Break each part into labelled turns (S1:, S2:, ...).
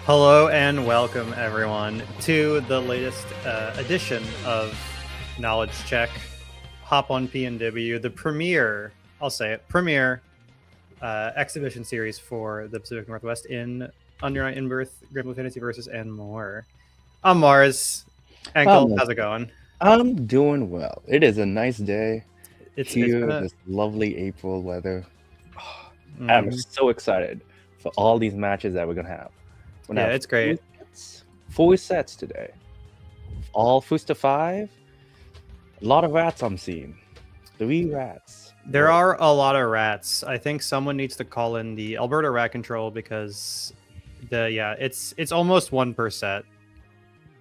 S1: Hello and welcome everyone to the latest edition of Knowledge Check. Hop on PNW, the premier, I'll say it, premier exhibition series for the Pacific Northwest in Under Night In-Birth, Grand Blue Fantasy Versus, and more. I'm Mars. Ankle, how's it going?
S2: I'm doing well. It is a nice day
S1: It's
S2: here,
S1: been
S2: this lovely April weather. I'm so excited for all these matches that we're going to have.
S1: Yeah, it's great.
S2: 4 sets today. All first to 5. A lot of rats I'm seeing. 3 rats.
S1: There are a lot of rats. I think someone needs to call in the Alberta rat control because it's almost 1 per set.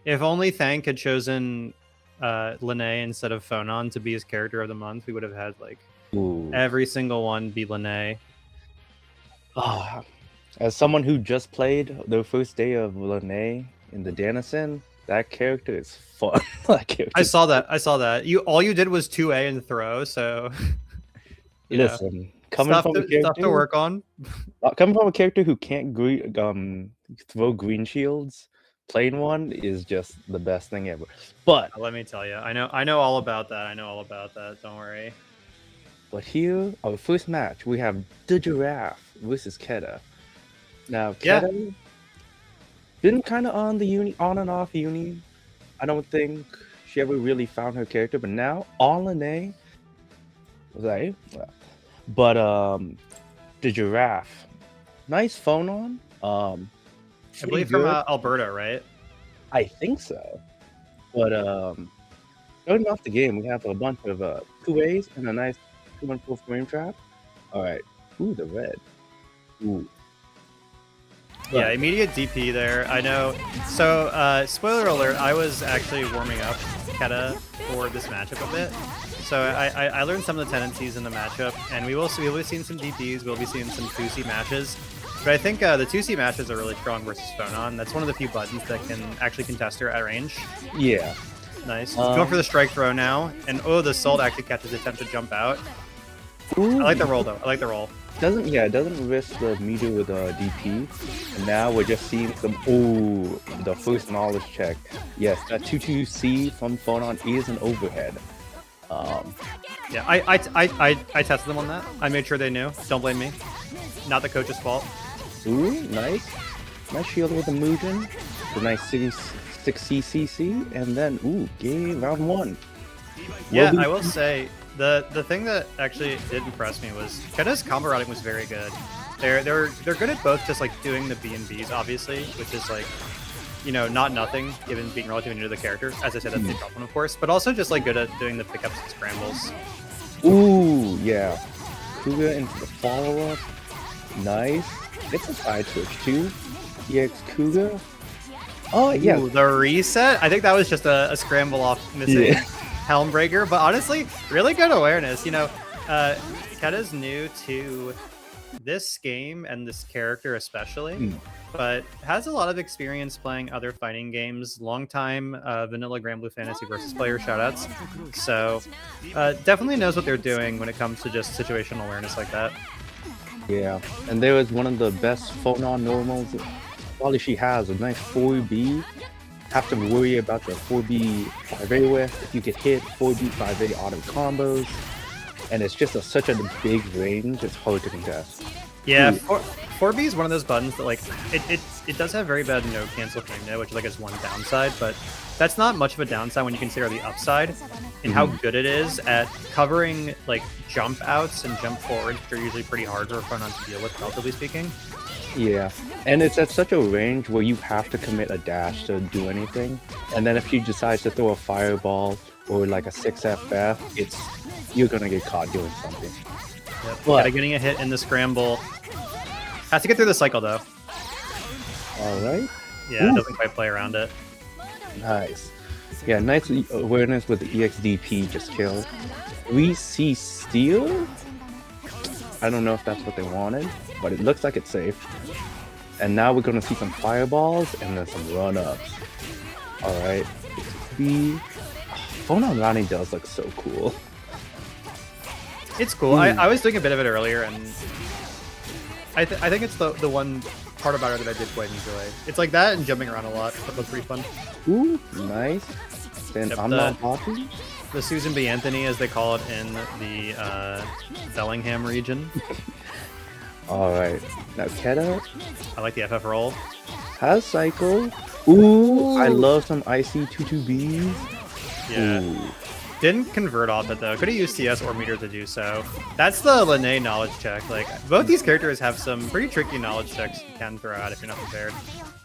S1: If only Thank had chosen Lene instead of Phonon to be his character of the month, we would have had like every single one be Lene.
S2: As someone who just played the first day of Lene in the Danison, that character is fun.
S1: I saw that. All you did was 2A and throw, so
S2: listen,
S1: stuff to work on.
S2: Coming from a character who can't throw green shields, playing one is just the best thing ever. But
S1: let me tell you, I know all about that. Don't worry.
S2: But here, our first match, we have the Giraffe versus Keta. Now, Keta been kind of on and off Uni. I don't think she ever really found her character, but now on Lene, right? But the Giraffe, nice phone on.
S1: I believe from Alberta, right?
S2: I think so. But starting off the game, we have a bunch of 2As and a nice 2-1-4 frame trap. All right. Ooh, the red. Ooh.
S1: Yeah, immediate DP there. I know. So, spoiler alert, I was actually warming up Keta for this matchup a bit. So I learned some of the tendencies in the matchup, and we will be seeing some DPs, we'll be seeing some 2C matches. But I think the 2C matches are really strong versus Phonon. That's one of the few buttons that can actually contest her at range.
S2: Yeah.
S1: Nice. Going for the strike throw now, and the Salt actually catches the attempt to jump out. Ooh. I like the roll, though. I like the roll.
S2: It doesn't risk the meter with a DP. And now we're just seeing some the first knowledge check. Yes, that 2-2C from Phonon is an overhead.
S1: Yeah, I tested them on that. I made sure they knew. Don't blame me. Not the coach's fault.
S2: Ooh, nice. Nice shield with a Mugen. The nice 6CCC. And then, game round 1.
S1: Yeah, I will say, the thing that actually did impress me was Keta's combo routing was very good. They're good at both just like doing the B&Bs, obviously, which is like, not nothing given being relatively new to the character. As I said, that's the top one, of course, but also just like good at doing the pickups and scrambles.
S2: Ooh, yeah. Kuga into the follow-up. Nice. It's a side switch too. EX Kuga. Oh, yeah.
S1: Ooh, the reset? I think that was just a scramble off missing Helmbreaker, but honestly, really good awareness. Keta's new to this game and this character especially, but has a lot of experience playing other fighting games. Long-time vanilla Grand Blue Fantasy Versus player shoutouts. So definitely knows what they're doing when it comes to just situational awareness like that.
S2: Yeah, and there was one of the best Phonon normals. Probably she has a nice 4B. Have to worry about the 4B 5A with. If you get hit, 4B 5A auto combos. And it's just such a big range, it's hard to contest.
S1: Yeah, 4B is one of those buttons that like it does have very bad no cancel frame there, which like is one downside, but that's not much of a downside when you consider the upside and how good it is at covering like jump outs and jump forwards, which are usually pretty hard for Phonon to deal with, relatively speaking.
S2: Yeah, and it's at such a range where you have to commit a dash to do anything, and then if she decides to throw a fireball or like a 6FF, you're gonna get caught doing something.
S1: Yep. But getting a hit in the scramble. Has to get through the cycle though.
S2: Alright.
S1: Yeah, it doesn't quite play around it.
S2: Nice. Yeah, nice awareness with the EXDP just killed. We see Steel. I don't know if that's what they wanted, but it looks like it's safe. And now we're gonna see some fireballs and then some run-ups. Alright. Phonon Rani does look so cool.
S1: It's cool. I was doing a bit of it earlier, and I think it's the one part about it that I did quite enjoy. It's like that and jumping around a lot. That was pretty fun.
S2: Ooh, nice. Then
S1: Yep,
S2: I'm not happy.
S1: The Susan B. Anthony, as they call it in the Bellingham region.
S2: All right, now Keta
S1: I like the FF roll.
S2: has cycle. Ooh, I love some icy 2-2Bs.
S1: Yeah.
S2: Ooh.
S1: Didn't convert off it though. Could have used CS or meter to do so. That's the Lene knowledge check. Like both these characters have some pretty tricky knowledge checks you can throw out if you're not prepared.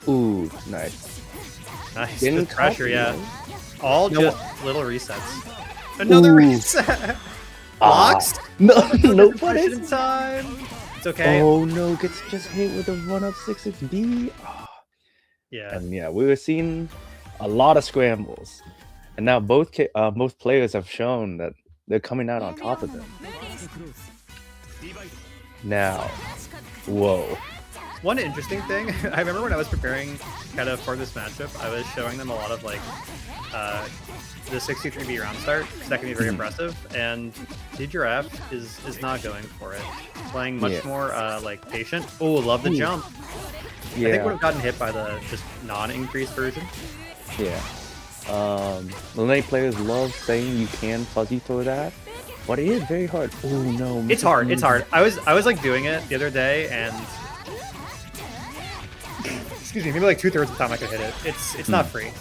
S2: Ooh, nice.
S1: Nice.
S2: Didn't
S1: Good pressure,
S2: copy,
S1: yeah.
S2: right?
S1: All
S2: No.
S1: just little resets. Another reset. Blocks.
S2: No, no, what
S1: Question
S2: is?
S1: time. It's okay.
S2: Oh no, gets just hit with a run-up 6-6B.
S1: Yeah.
S2: And yeah, we were seeing a lot of scrambles, and now both players have shown that they're coming out on top of them. Now, whoa.
S1: One interesting thing, I remember when I was preparing kind of for this matchup, I was showing them a lot of like the 63B round start, because that can be very impressive, and Giraffe is not going for it. Playing much more like patient. Oh, love the jump.
S2: Yeah.
S1: I think would have gotten hit by the just non-increased version.
S2: Yeah. Lene players love saying you can fuzzy throw that, but it is very hard. Oh no.
S1: It's hard. It's hard. I was like doing it the other day, and excuse me, maybe like 2/3 of the time I could hit it. It's not free.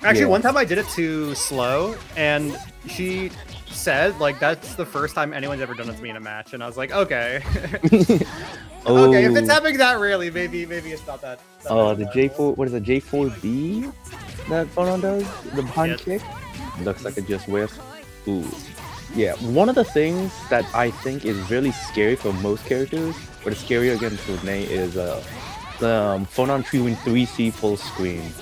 S1: Actually, one time I did it too slow, and she said like that's the first time anyone's ever done it to me in a match, and I was like, okay, okay, if it's happening that rarely, maybe it's not that.
S2: Oh, the J4, what is it, J4B that Phonon does? The behind kick? Looks like it just whiffed. Ooh. Yeah, one of the things that I think is really scary for most characters, but it's scarier against Lene, is the Phonon treeing 3C full screen.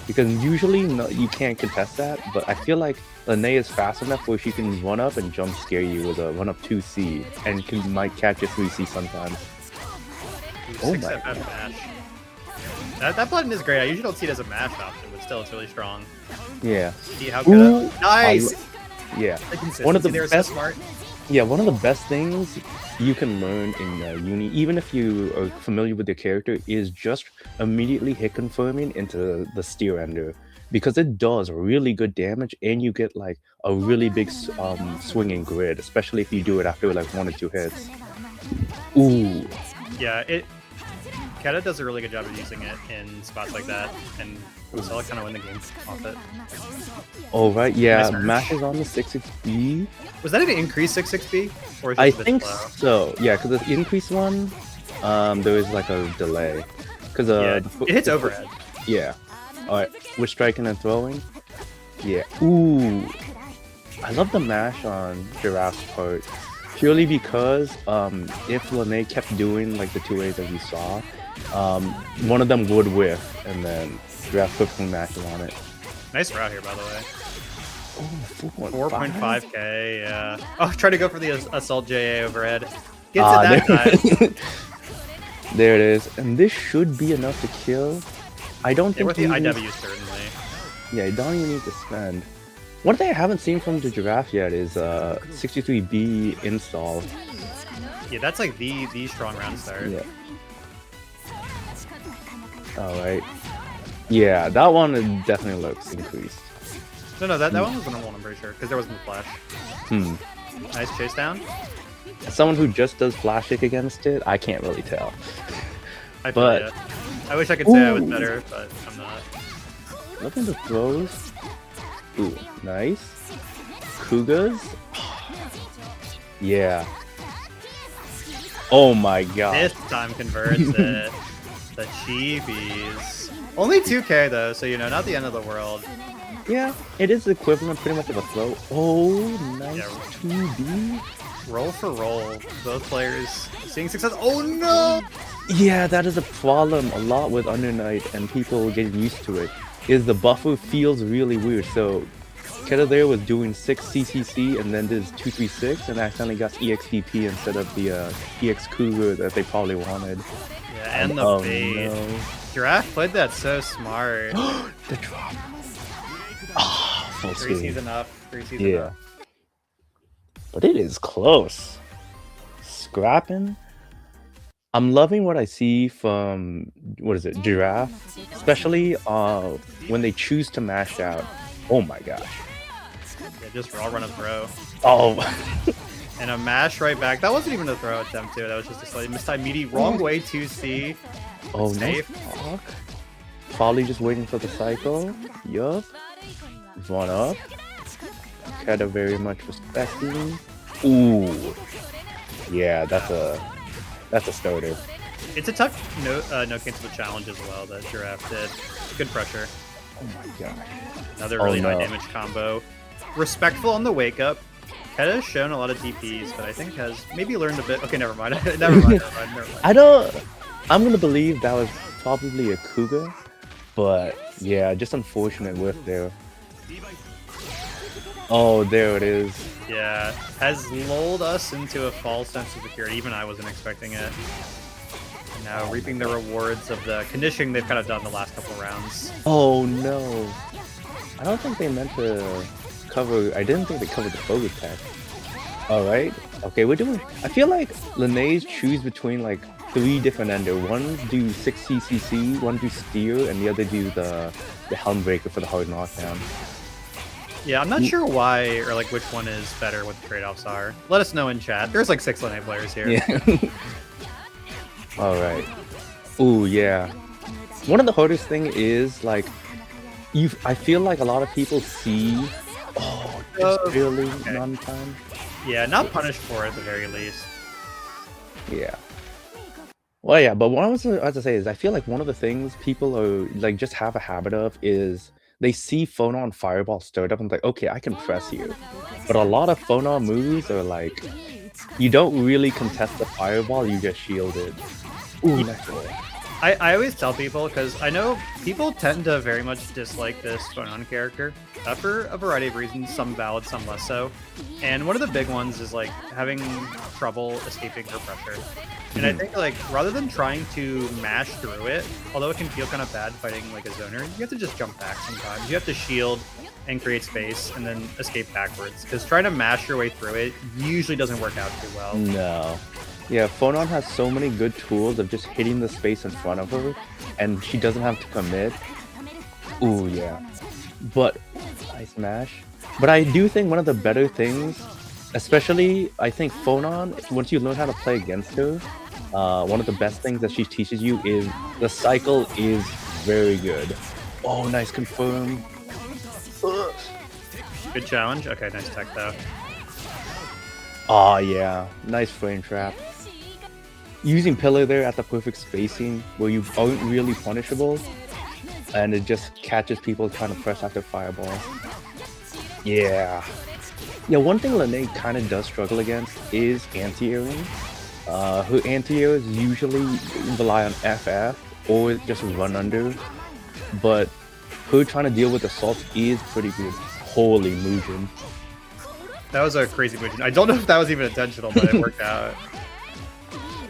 S2: Because usually you can't contest that, but I feel like Lene is fast enough where she can run up and jump scare you with a run up 2C, and might catch a 3C sometimes. Oh my God.
S1: Mash. That button is great. I usually don't see it as a mash option, but still, it's really strong.
S2: Yeah.
S1: See how good? Nice.
S2: Yeah.
S1: The
S2: One of the
S1: there is
S2: best.
S1: so smart.
S2: Yeah, one of the best things you can learn in Uni, even if you are familiar with the character, is just immediately hit confirming into the steer ender, because it does really good damage, and you get like a really big swinging grid, especially if you do it after like 1 or 2 hits. Ooh.
S1: Yeah, Keta does a really good job of using it in spots like that, and Marcella kind of win the game off it.
S2: Oh right, yeah,
S1: Nice
S2: mashes on the 6-6B.
S1: Was that an increased 6-6B? Or is it
S2: I
S1: just a bit
S2: think
S1: slow?
S2: so. Yeah, because the increase one, there is like a delay. Because
S1: Yeah, it hits overhead.
S2: Yeah. All right, we're striking and throwing. Yeah. Ooh. I love the mash on Giraffe's part, purely because if Lene kept doing like the 2As that you saw, one of them would whiff, and then Giraffe quickly mashes on it.
S1: Nice route here, by the way.
S2: Oh,
S1: 4.5k, yeah. Oh, try to go for the assault JA overhead. Gets it that time.
S2: There it is, and this should be enough to kill. I don't think
S1: with the IW certainly.
S2: Yeah, you don't even need to spend. One thing I haven't seen from the Giraffe yet is 63B install.
S1: Yeah, that's like the strong round start.
S2: Yeah. All right. Yeah, that one definitely looks increased.
S1: No, that one was the normal one, I'm pretty sure, because there wasn't the flash. Nice chase down.
S2: As someone who just does flash kick against it, I can't really tell.
S1: But I wish I could say I was better, but I'm not.
S2: Look at the throws. Ooh, nice. Kugas. Yeah. Oh my god.
S1: This time converts it. The cheapies. Only 2k though, so you know, not the end of the world.
S2: Yeah, it is the equivalent pretty much of a throw. Oh, nice.
S1: Yeah.
S2: 2B.
S1: Roll for roll. Both players seeing success. Oh no!
S2: Yeah, that is a problem a lot with Under Night and people getting used to it. Is the buffer feels really weird. So Keta there was doing 6 CCC and then did 236 and accidentally got EXDP instead of the EX Cougar that they probably wanted.
S1: Yeah, and the bait.
S2: No.
S1: Giraffe played that so smart.
S2: The drop. Oh, full
S1: 3C's
S2: screen.
S1: enough. 3C's
S2: Yeah.
S1: enough.
S2: But it is close. Scrapping. I'm loving what I see from what is it, Giraffe, especially when they choose to mash out. Oh my gosh.
S1: Yeah, just raw run a throw.
S2: Oh,
S1: And a mash right back. That wasn't even a throw attempt, too. That was just a slightly mistimed meaty. Wrong way to C.
S2: oh,
S1: Safe.
S2: nice block. Folly just waiting for the cycle. Yup. One up. Keta very much respecting. Ooh. Yeah, that's a starter.
S1: It's a tough no cancel the challenge as well that Giraffe did. Good pressure.
S2: Oh my gosh.
S1: Another really
S2: no.
S1: high damage combo. Respectful on the wake up. Keta has shown a lot of DPs, but I think has maybe learned a bit. Okay, never mind. never mind.
S2: I'm gonna believe that was probably a Kuga, but yeah, just unfortunate whiff there. Oh, there it is.
S1: Yeah, has lulled us into a false sense of security. Even I wasn't expecting it. And now reaping the rewards of the conditioning they've kind of done the last couple rounds.
S2: Oh no. I don't think they meant to cover. I didn't think they covered the forward tech. Alright. Okay, we're doing. I feel like Linnaeus choose between like 3 different ender. One do 6 CCC, one do steer, and the other do the helm breaker for the hard knockdown.
S1: Yeah, I'm not sure why or like which one is better, what the trade-offs are. Let us know in chat. There's like 6 Linnae players here.
S2: Yeah. Alright. Ooh, yeah. One of the hardest thing is like I feel like a lot of people see just really non-time.
S1: Yeah, not punished for it at the very least.
S2: Yeah. Well, yeah, but what I was about to say is I feel like one of the things people are like just have a habit of is they see Phonon Fireball stirred up and like, okay, I can press you. But a lot of Phonon moves are like, you don't really contest the Fireball, you get shielded. Ooh, nice roll.
S1: I always tell people, because I know people tend to very much dislike this Phonon character for a variety of reasons, some valid, some less so. And one of the big ones is like having trouble escaping her pressure. And I think like rather than trying to mash through it, although it can feel kind of bad fighting like a zoner, you have to just jump back sometimes. You have to shield and create space and then escape backwards, because trying to mash your way through it usually doesn't work out too well.
S2: No. Yeah, Phonon has so many good tools of just hitting the space in front of her, and she doesn't have to commit. Ooh, yeah. But, nice mash. But I do think one of the better things, especially, I think Phonon, once you learn how to play against her, one of the best things that she teaches you is the cycle is very good. Oh, nice confirm. Ugh.
S1: Good challenge. Okay, nice tech though.
S2: Oh, yeah. Nice frame trap. Using pillar there at the perfect spacing where you aren't really punishable, and it just catches people trying to press after fireball. Yeah. Yeah, one thing Linnae kind of does struggle against is anti-airing. Her anti-airs usually rely on FF or just run under, but her trying to deal with assault is pretty good. Holy Mugen.
S1: That was a crazy Mugen. I don't know if that was even intentional, but it worked out.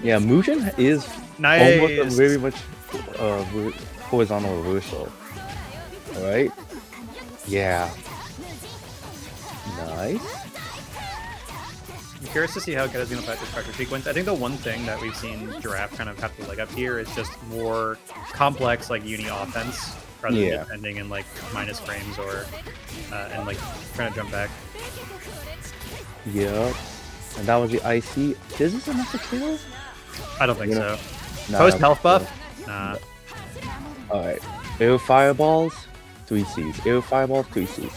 S2: Yeah, Mugen is
S1: Nice.
S2: almost a very much horizontal reversal. Alright? Yeah. Nice.
S1: I'm curious to see how Keta's going to fight this pressure sequence. I think the one thing that we've seen Giraffe kind of have to leg up here is just more complex like uni offense rather than just ending in like minus frames or and like trying to jump back.
S2: Yep. And that was the IC. Is this enough to kill?
S1: I don't think so.
S2: Nah,
S1: Post health buff? Nah.
S2: Alright. Air fireballs, 3 Cs. Air fireballs, 3 Cs.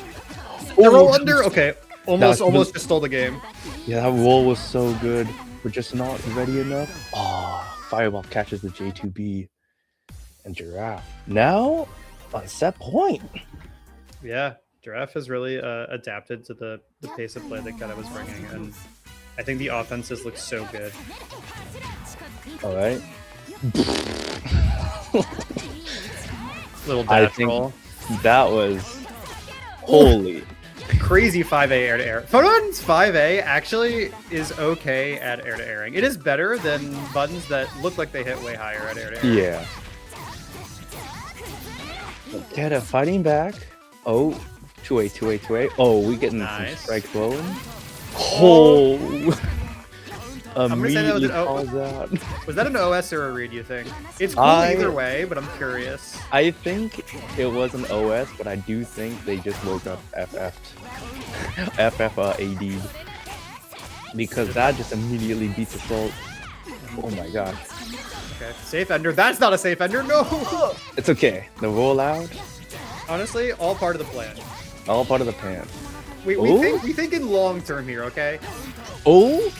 S1: The roll under? Okay. Almost just stole the game.
S2: Yeah, that roll was so good. We're just not ready enough. Oh, fireball catches the J2B. And Giraffe. Now, on set point.
S1: Yeah. Giraffe has really adapted to the pace of play that Keta was bringing, and I think the offenses look so good.
S2: Alright.
S1: Little dash
S2: think
S1: roll.
S2: That was holy.
S1: Crazy 5A air to air. Phonon's 5A actually is okay at air to airing. It is better than buttons that look like they hit way higher at air to air.
S2: Yeah. Keta fighting back. Oh, 2A, 2A, 2A. Oh, we getting some strike flowing. Oh.
S1: I'm gonna say that was
S2: Immediately
S1: an
S2: calls out.
S1: Was that an OS or a read, you think? It's cool either way, but I'm curious.
S2: I think it was an OS, but I do think they just woke up AD. Because that just immediately beats Assault. Oh my gosh.
S1: Okay, safe ender. That's not a safe ender, no!
S2: It's okay. The rollout,
S1: Honestly, all part of the plan.
S2: all part of the plan.
S1: We
S2: Ooh.
S1: think in long term here, okay?
S2: Oh!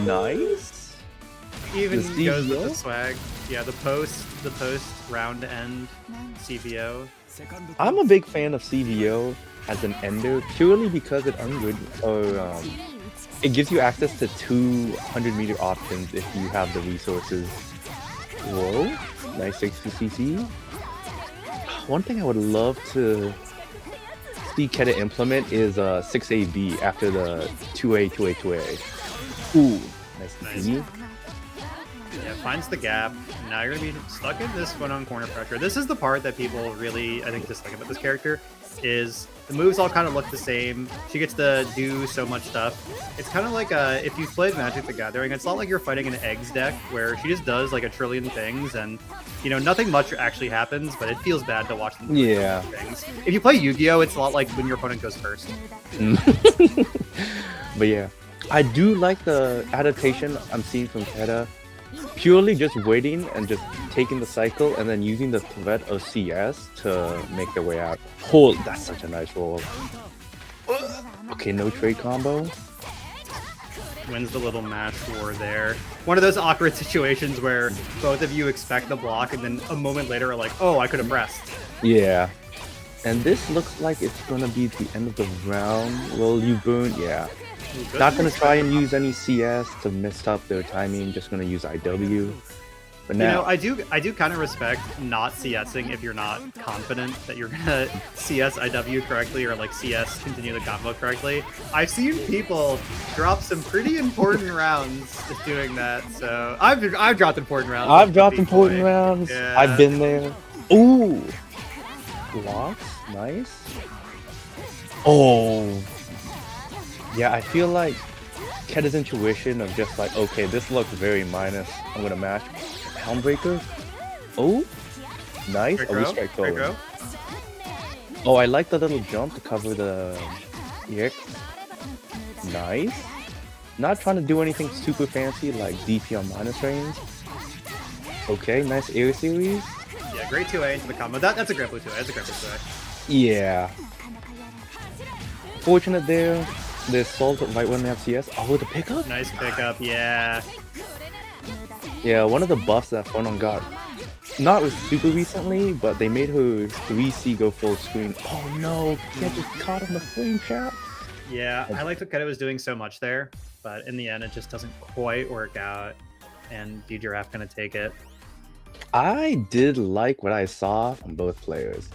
S2: Nice!
S1: Even
S2: The
S1: goes with the
S2: CVO?
S1: swag. Yeah, the post round end CVO.
S2: I'm a big fan of CVO as an ender purely because it it gives you access to 200-meter options if you have the resources. Whoa, nice 60cc. One thing I would love to see Keta implement is 6AB after the 2A, 2A, 2A. Ooh, nice to see.
S1: Yeah, finds the gap. Now you're gonna be stuck in this on corner pressure. This is the part that people really, I think, dislike about this character, is the moves all kind of look the same. She gets to do so much stuff. It's kind of like if you've played Magic the Gathering, it's not like you're fighting an eggs deck where she just does like a trillion things and, you know, nothing much actually happens, but it feels bad to watch them do things. If you play Yu-Gi-Oh, it's a lot like when your opponent goes first.
S2: But yeah, I do like the adaptation I'm seeing from Keta. Purely just waiting and just taking the cycle and then using the threat of CS to make their way out. Oh, that's such a nice roll. Okay, no trade combo.
S1: Wins the little match war there. One of those awkward situations where both of you expect the block and then a moment later are like, oh, I could have pressed.
S2: Yeah. And this looks like it's gonna be the end of the round. Will you burn? Yeah. Not gonna try and use any CS to mess up their timing. Just gonna use IW. But now,
S1: you know, I do kind of respect not CSing if you're not confident that you're gonna CS IW correctly or like CS continue the combo correctly. I've seen people drop some pretty important rounds just doing that. So I've dropped important rounds.
S2: I've dropped important rounds.
S1: Yeah.
S2: I've been there. Ooh, blocks, nice. Oh. Yeah, I feel like Keta's intuition of just like, okay, this looks very minus. I'm gonna match Helmbreaker. Oh, nice.
S1: Great
S2: Oh, we
S1: row,
S2: strike
S1: great
S2: forward.
S1: row.
S2: Oh, I like the little jump to cover the EX. Nice. Not trying to do anything super fancy like DP on minus range. Okay, nice air series.
S1: Yeah, great 2A into the combo. That's a grapple 2A. That's a grapple 2A.
S2: Yeah. Fortunate there. The assault right when they have CS. Oh, the pickup?
S1: Nice pickup, yeah.
S2: Yeah, one of the buffs that Phonon got, not super recently, but they made her 3C go full screen. Oh no, Keta just caught in the flame trap.
S1: Yeah, I liked what Keta was doing so much there, but in the end it just doesn't quite work out, and D-Giraffe gonna take it.
S2: I did like what I saw from both players.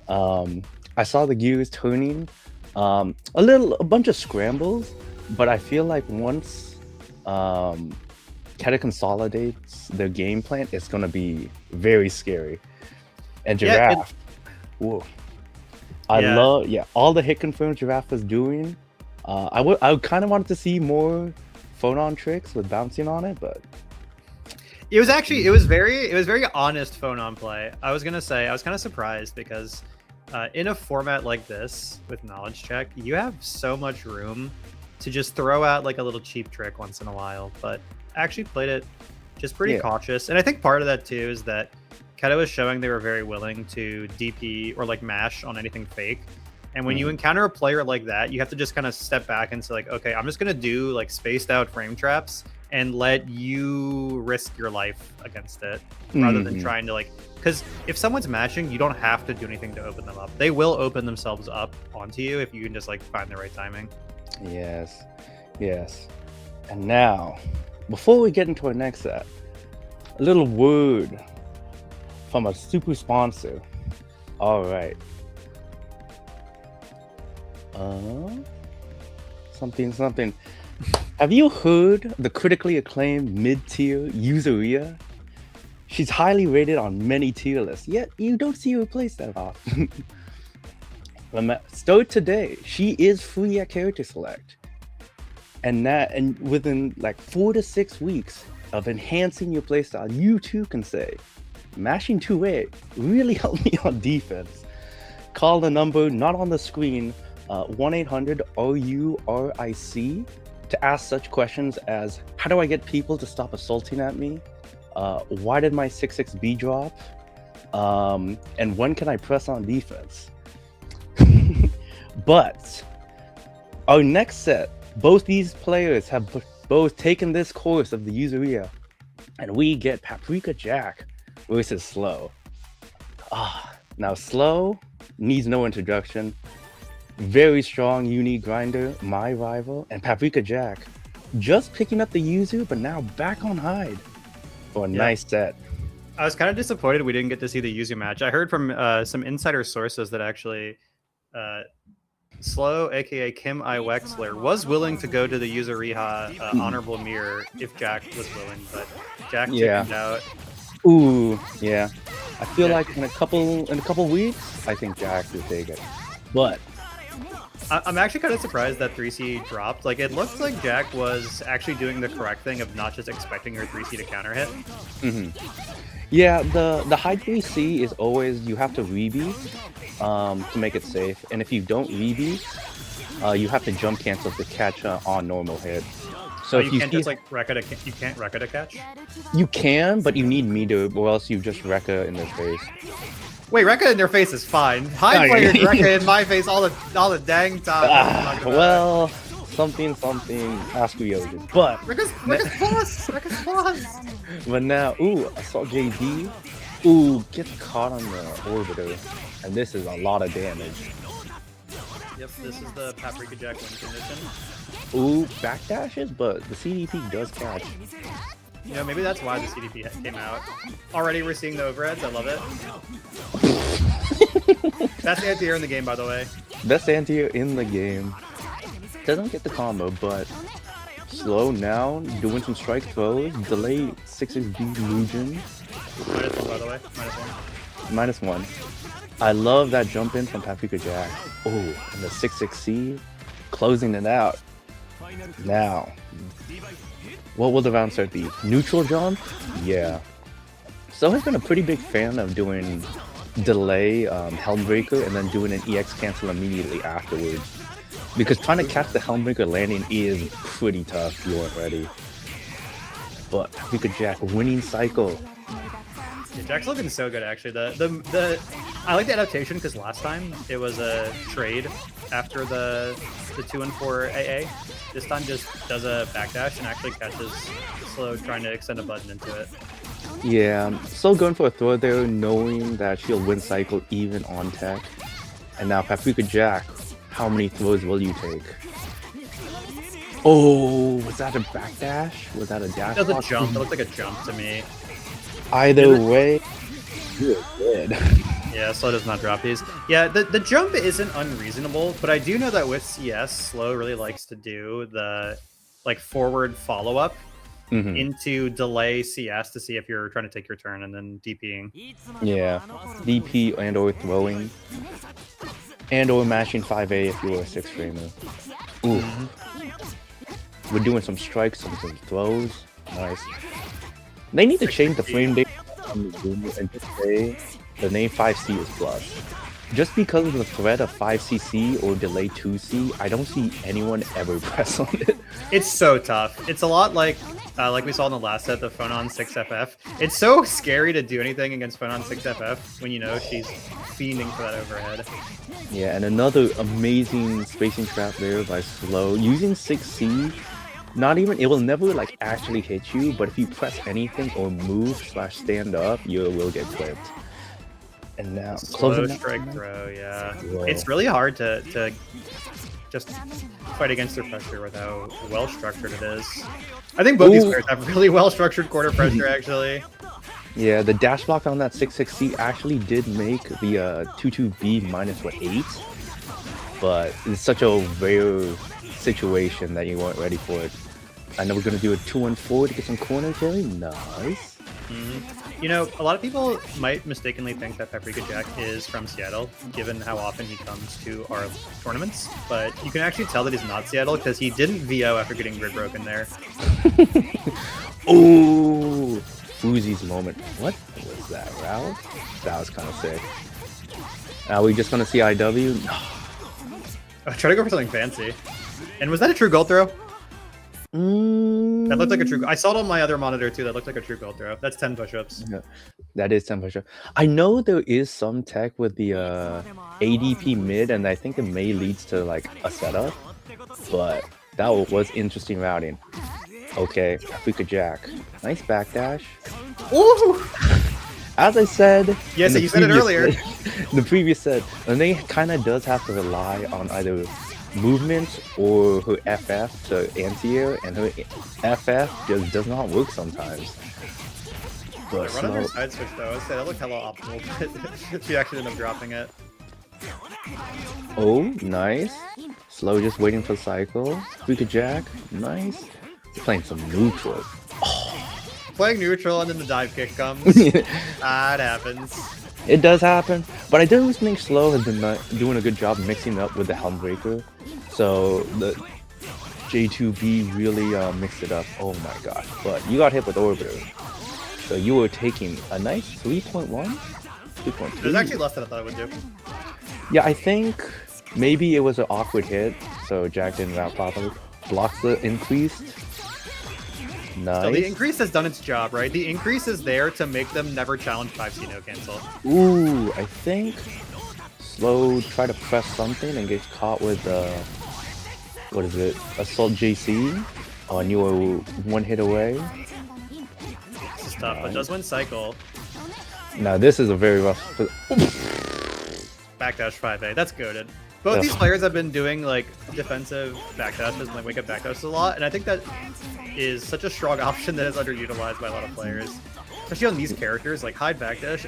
S2: I saw the gears turning, a bunch of scrambles, but I feel like once Keta consolidates their game plan, it's gonna be very scary. And Giraffe, whoa. I love all the hit confirms Giraffe was doing. I kind of wanted to see more Phonon tricks with bouncing on it, but
S1: it was very honest Phonon play. I was gonna say I was kind of surprised because in a format like this with knowledge check, you have so much room to just throw out like a little cheap trick once in a while, but actually played it just pretty cautious. And I think part of that too is that Keta was showing they were very willing to DP or like mash on anything fake. And when you encounter a player like that, you have to just kind of step back and say like, okay, I'm just gonna do like spaced out frame traps and let you risk your life against it rather than trying to like, because if someone's matching, you don't have to do anything to open them up. They will open themselves up onto you if you can just like find the right timing.
S2: Yes. And now, before we get into our next set, a little word from a super sponsor. All right. Something. Have you heard the critically acclaimed mid-tier Useria? She's highly rated on many tier lists, yet you don't see her replaced that often. Start today. She is free at Character Select. and within like 4 to 6 weeks of enhancing your playstyle, you too can say, mashing 2A really helped me on defense. Call the number not on the screen, 1-800-RURIC, to ask such questions as, how do I get people to stop assaulting at me? Why did my 6-6B drop? And when can I press on defense? But our next set, both these players have both taken this course of the Useria, and we get Paprika Jack versus Slow. Now Slow needs no introduction. Very strong Uni grinder, my rival, and Paprika Jack just picking up the Yuzu, but now back on Hyde for a nice set.
S1: I was kind of disappointed we didn't get to see the Yuzu match. I heard from some insider sources that actually Slow, aka Kim I. Wexler, was willing to go to the Yuzuriha honorable mirror if Jack was willing, but Jack chickened out.
S2: Ooh, yeah. I feel like in a couple weeks, I think Jack will take it. But
S1: I'm actually kind of surprised that 3C dropped. Like, it looked like Jack was actually doing the correct thing of not just expecting her 3C to counter hit.
S2: Yeah, the high 3C is always, you have to rebeat to make it safe, and if you don't rebeat, you have to jump cancel to catch on normal hit. So if
S1: you can't just like you can't Rekka to catch?
S2: You can, but you need meter, or else you just Rekka in their face.
S1: Wait, Rekka in their face is fine. High player Rekka in my face all the dang time.
S2: Well, something, ask Ryojin. But
S1: Rekka's plus! Rekka's plus!
S2: But now, ooh, I saw JD. Ooh, gets caught on the orbiter, and this is a lot of damage.
S1: Yep, this is the Paprika Jack win condition.
S2: Ooh, backdashes, but the CDP does catch.
S1: You know, maybe that's why the CDP came out. Already we're seeing the overheads, I love it. That's anti-air in the game, by the way.
S2: Best anti-air in the game. Doesn't get the combo, but Slow now, doing some strike throws, delay 6-6B Mugen.
S1: -1, by the way.
S2: -1. I love that jump in from Paprika Jack. Oh, and the 6-6C, closing it out. Now, what will the round start be? Neutral jump? Yeah. So I've been a pretty big fan of doing delay Helmbreaker and then doing an EX cancel immediately afterwards. Because trying to catch the Helmbreaker landing is pretty tough if you aren't ready. But Paprika Jack, winning cycle.
S1: Yeah, Jack's looking so good, actually. I like the adaptation because last time it was a trade after the 2-4 AA. This time just does a backdash and actually catches Slow trying to extend a button into it.
S2: Yeah, Slow going for a throw there, knowing that she'll win cycle even on tech. And now Paprika Jack, how many throws will you take? Oh, was that a backdash? Was that a dash?
S1: It was a jump. It looked like a jump to me.
S2: Either way, you're good.
S1: Yeah, Slow does not drop these. Yeah, the jump isn't unreasonable, but I do know that with CS, Slow really likes to do the like forward follow-up into delay CS to see if you're trying to take your turn and then DPing.
S2: Yeah, DP and or throwing. And or mashing 5A if you were a 6-framer. Ooh. We're doing some strikes, some throws. Nice. They need to change the frame date on the Zoom and just say the name 5C is plus. Just because of the threat of 5cc or delay 2c, I don't see anyone ever press on it.
S1: It's so tough. It's a lot like we saw in the last set, the Phonon 6FF. It's so scary to do anything against Phonon 6FF when you know she's fiending for that overhead.
S2: Yeah, and another amazing spacing trap there by Slow. Using 6C, not even, it will never like actually hit you, but if you press anything or move / stand up, you will get clipped. And now,
S1: slow strike throw, yeah. Whoa. It's really hard to just fight against their pressure with how well structured it is. I think both these players have really well structured quarter pressure, actually.
S2: Yeah, the dash block on that 6-6C actually did make the 2-2B -8, but it's such a rare situation that you weren't ready for it. I know we're gonna do a 2-1-4 to get some corner carry. Nice.
S1: You know, a lot of people might mistakenly think that Paprika Jack is from Seattle, given how often he comes to our tournaments. But you can actually tell that he's not Seattle because he didn't VO after getting grid broken there.
S2: Oh, Fuzi's moment. What was that, Ralph? That was kind of sick. Are we just gonna see IW? No.
S1: Oh, try to go for something fancy. And was that a true gold throw? That looked like a true. I saw it on my other monitor too. That looked like a true gold throw. That's 10 push-ups.
S2: Yeah, that is 10 push-up. I know there is some tech with the ADP mid, and I think it may leads to like a setup, but that was interesting routing. Okay, Paprika Jack, nice backdash.
S1: Ooh!
S2: As I said,
S1: yes, you said it earlier.
S2: The previous set, and they kind of does have to rely on either movement or her FF to anti-air, and her FF just does not work sometimes. But
S1: run on your side switch though. I said that looked hella optimal, but she actually ended up dropping it.
S2: Oh, nice. Slow just waiting for cycle. Paprika Jack, nice. Playing some neutral.
S1: Playing neutral and then the dive kick comes. That happens.
S2: It does happen, but I do think Slow has been doing a good job mixing up with the Helm Breaker. So the J2B really mixed it up. Oh my gosh. But you got hit with Orbiter. So you were taking a nice 3.1? 3.2.
S1: It was actually less than I thought it would do.
S2: Yeah, I think maybe it was an awkward hit, so Jack didn't route properly. Blocks the increase. Nice.
S1: So the increase has done its job, right? The increase is there to make them never challenge 5C no cancel.
S2: Ooh, I think Slow try to press something and gets caught with what is it? Assault JC. Oh, and you were one hit away.
S1: This is tough, but does win cycle.
S2: Now this is a very rough.
S1: Backdash 5A. That's goated. Both these players have been doing like defensive backdashes and like wake up backdashes a lot, and I think that is such a strong option that is underutilized by a lot of players. Especially on these characters, like hide backdash,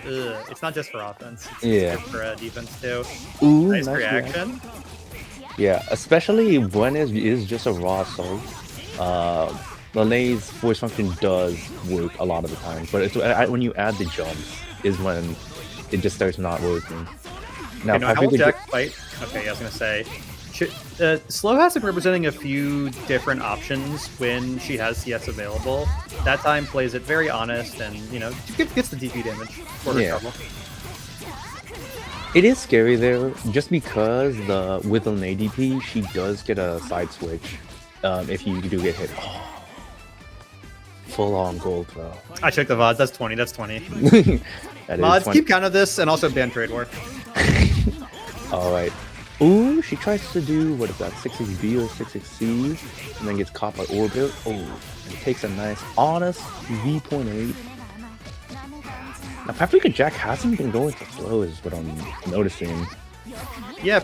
S1: it's not just for offense. It's good for defense too.
S2: Ooh,
S1: nice reaction.
S2: Yeah, especially when it is just a raw soul. Lene's voice function does work a lot of the time, but it's when you add the jumps is when it just starts not working. Now,
S1: okay, how will Jack fight? Okay, I was gonna say, Slow has been representing a few different options when she has CS available. That time plays it very honest and, you know, gets the DP damage for her trouble.
S2: It is scary there, just because with an ADP, she does get a side switch if you do get hit. Oh. Full on gold throw.
S1: I checked the VODs, that's 20, that's 20.
S2: That
S1: Mods,
S2: 20.
S1: keep count of this and also ban trade war.
S2: Alright. Ooh, she tries to do, what is that, 6xB or 6xC, and then gets caught by Orbit. Oh, and takes a nice, honest V.8. Now, Paprika Jack hasn't been going for slow, is what I'm noticing.
S1: Yeah,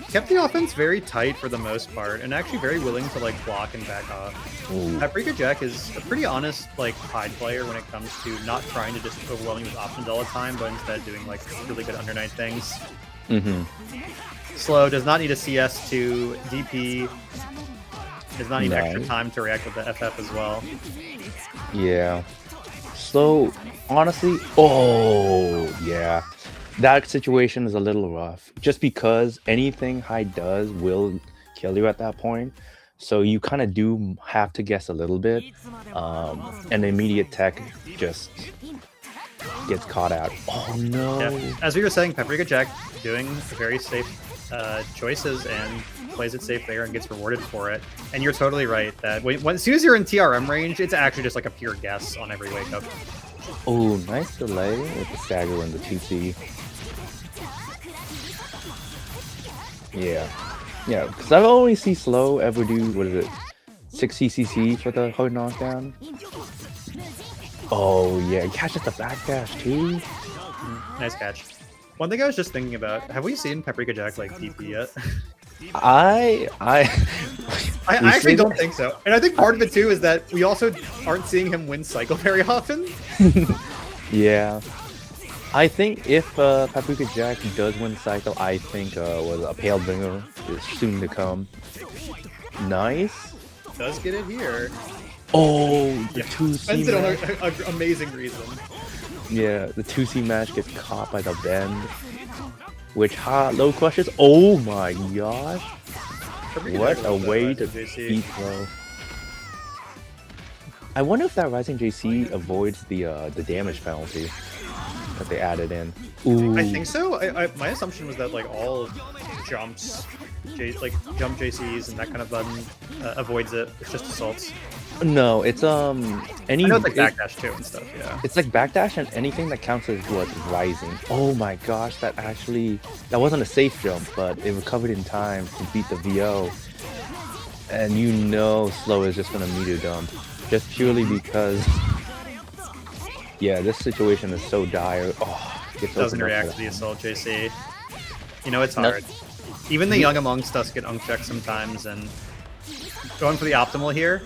S1: kept the offense very tight for the most part, and actually very willing to like block and back off.
S2: Ooh.
S1: Paprika Jack is a pretty honest like hide player when it comes to not trying to just overwhelm you with options all the time, but instead doing like really good undernight things. Slow does not need a CS to DP. Does not need extra time to react with the FF as well.
S2: Yeah. Slow, honestly, oh yeah. That situation is a little rough. Just because anything high does will kill you at that point. So you kind of do have to guess a little bit. And the immediate tech just gets caught out. Oh no.
S1: Yeah. As we were saying, Paprika Jack doing very safe choices and plays it safe there and gets rewarded for it. And you're totally right that as soon as you're in TRM range, it's actually just like a pure guess on every wake up.
S2: Oh, nice delay with the stagger and the 2C. Yeah. Yeah, because I've only seen Slow ever do, what is it, 6 CCC for the hard knockdown. Oh yeah, he catches the backdash too.
S1: Nice catch. One thing I was just thinking about, have we seen Paprika Jack like DP yet?
S2: I
S1: actually don't think so. And I think part of it too is that we also aren't seeing him win cycle very often.
S2: Yeah. I think if Paprika Jack does win cycle, I think a Pale Bringer is soon to come. Nice.
S1: Does get it here.
S2: Oh, the
S1: Yeah,
S2: 2C
S1: spends it on
S2: match.
S1: an amazing reason.
S2: Yeah, the 2C match gets caught by the bend. Which low crushes. Oh my gosh. What a way to beat throw. I wonder if that Rising JC avoids the damage penalty that they added in. Ooh.
S1: I think so. My assumption was that like all jumps, like jump JCs and that kind of button avoids it. It's just assaults.
S2: No, it's any.
S1: I know it's like backdash too and stuff. Yeah.
S2: It's like backdash and anything that counts as what rising. Oh my gosh, that wasn't a safe jump, but it recovered in time to beat the VO. And you know, Slow is just gonna meter dump, just purely because. Yeah, this situation is so dire. Oh, it
S1: doesn't react to the assault JC. You know it's hard. Even the young amongst us get unchecked sometimes, and going for the optimal here.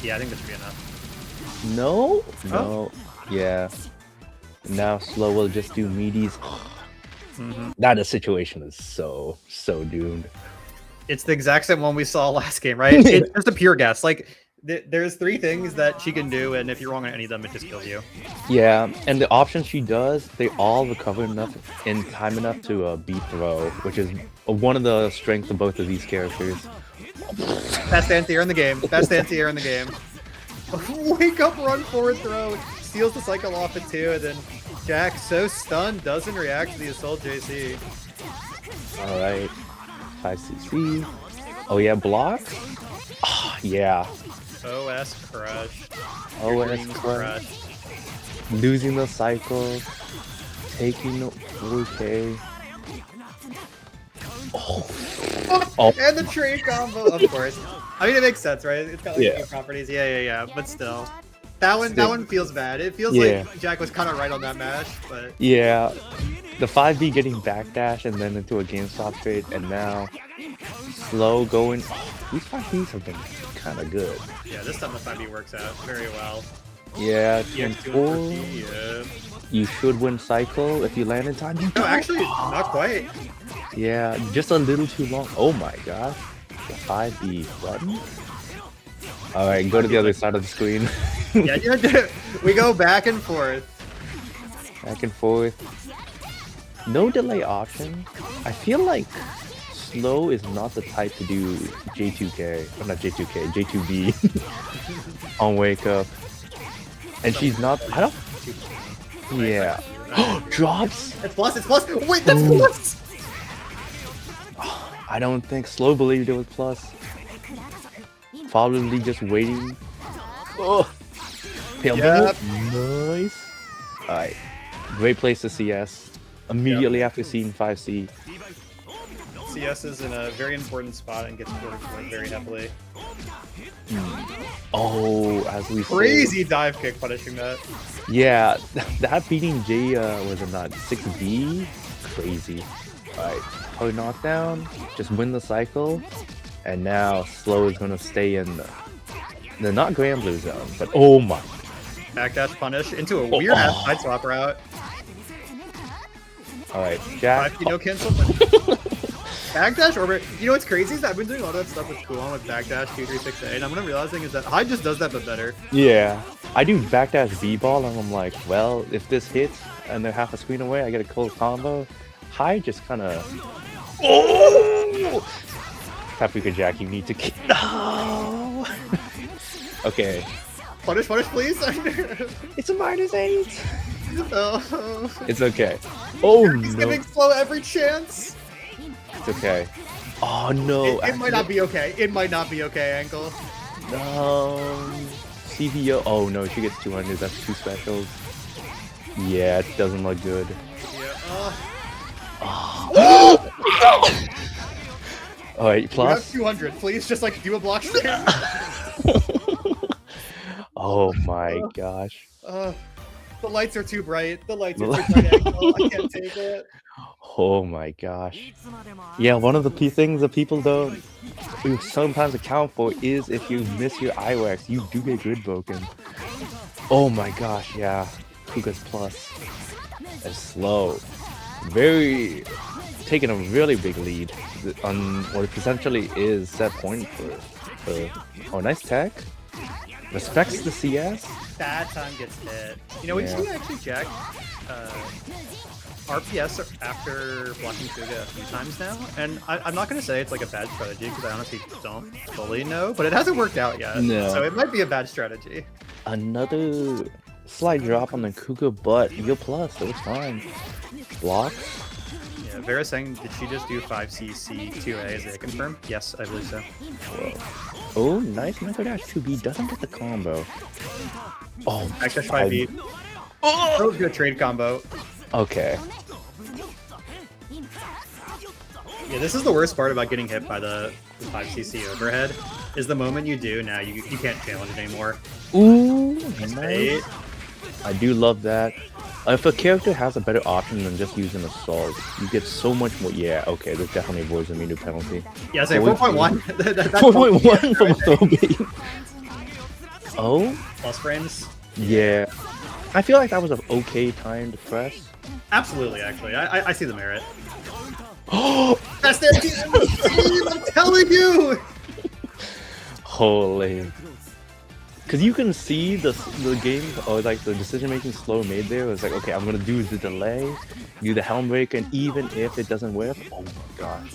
S1: Yeah, I think this should be enough.
S2: No. Yeah. Now Slow will just do meaties. That situation is so doomed.
S1: It's the exact same one we saw last game, right? It's just a pure guess. Like there's 3 things that she can do, and if you're wrong on any of them, it just kills you.
S2: Yeah, and the options she does, they all recover enough in time enough to beat throw, which is one of the strengths of both of these characters.
S1: Best anti-air in the game. Best anti-air in the game. Wake up, run forward throw. Steals the cycle off it too, and then Jack, so stunned, doesn't react to the assault JC.
S2: Alright. 5cc. Oh yeah, block? Oh, yeah.
S1: OS crushed.
S2: OS crushed. Losing the cycle. Taking the 4K. Oh.
S1: And the trade combo, of course. I mean, it makes sense, right? It's got like properties. Yeah. But still, that one feels bad. It feels like Jack was kind of right on that match, but
S2: yeah, the 5B getting backdash and then into a GameStop trade, and now Slow going. Oh, these 5Bs have been kind of good.
S1: Yeah, this time the 5B works out very well.
S2: Yeah,
S1: yeah.
S2: You should win cycle if you land in time.
S1: No, actually, not quite.
S2: Yeah, just a little too long. Oh my gosh. The 5B button? Alright, go to the other side of the screen.
S1: Yeah, we go back and forth.
S2: Back and forth. No delay option. I feel like Slow is not the type to do J2K. Or not J2K, J2B on Wake Up. And she's not. I don't. Yeah. Drops?
S1: It's plus, it's plus! Wait, that's plus!
S2: I don't think Slow believed it was plus. Probably just waiting. Oh! Pale nice. Alright. Great place to CS. Immediately after seeing 5C.
S1: CS is in a very important spot and gets forward very heavily.
S2: Oh, as we
S1: crazy dive kick punishing that.
S2: Yeah, that beating J was it not 6B? Crazy. Alright, power knockdown, just win the cycle, and now Slow is gonna stay in the not Grand Blue zone, but oh my.
S1: Backdash punish into a weird ass side swap route.
S2: Alright, Jack.
S1: 5 no cancel. Backdash over. You know what's crazy is I've been doing all that stuff with Coolon with backdash 236A, and what I'm realizing is that Hyde just does that but better.
S2: Yeah, I do backdash B-ball, and I'm like, well, if this hits and they're half a screen away, I get a close combo. Hyde just kind of. Oh! Paprika Jack, you need to. No. Okay.
S1: Punish, please.
S2: It's a -8.
S1: Oh.
S2: It's okay. Oh
S1: He's
S2: no.
S1: giving Slow every chance.
S2: It's okay. Oh no.
S1: It might not be okay. It might not be okay, Ankle.
S2: No. CVO. Oh no, she gets 200. That's 2 specials. Yeah, it doesn't look good.
S1: Yeah.
S2: Oh. Alright, plus.
S1: You have 200. Please just like do a block straight.
S2: Oh my gosh.
S1: The lights are too bright. The lights are too bright, Ankle. I can't take it.
S2: Oh my gosh. Yeah, one of the key things that people don't sometimes account for is if you miss your IWAX, you do get grid broken. Oh my gosh, yeah. Kuga's plus. And Slow. Taking a really big lead on what essentially is set point for Oh, nice tech. Respects the CS.
S1: Bad time gets hit. You know, we've
S2: Yeah.
S1: seen actually Jack RPS after blocking Kuga a few times now, and I'm not going to say it's like a bad strategy because I honestly don't fully know, but it hasn't worked out yet.
S2: No.
S1: So it might be a bad strategy.
S2: Another slight drop on the Kuga, but you're plus. That was fine. Blocks.
S1: Yeah, Vera saying, did she just do 5cc 2A? Is it confirmed? Yes, I believe so.
S2: Whoa. Oh, nice micro dash 2B. Doesn't get the combo. Oh,
S1: Backdash 5B. Oh! That was a good trade combo.
S2: Okay.
S1: Yeah, this is the worst part about getting hit by the 5cc overhead, is the moment you do, now you can't challenge it anymore.
S2: Ooh,
S1: Nice
S2: nice.
S1: bait.
S2: I do love that. If a character has a better option than just using Assault, you get so much more. Yeah, okay, this definitely avoids a meter penalty.
S1: Yeah, say 4.1.
S2: 4.1 from a throw bait. Oh?
S1: Plus frames?
S2: Yeah. I feel like that was an okay time to press.
S1: Absolutely, actually. I see the merit.
S2: Oh!
S1: Best team! I'm telling you!
S2: Holy. Because you can see the game, or like the decision-making slow made there. It was like, okay, I'm going to do the delay, do the helm break, and even if it doesn't whip, oh my gosh.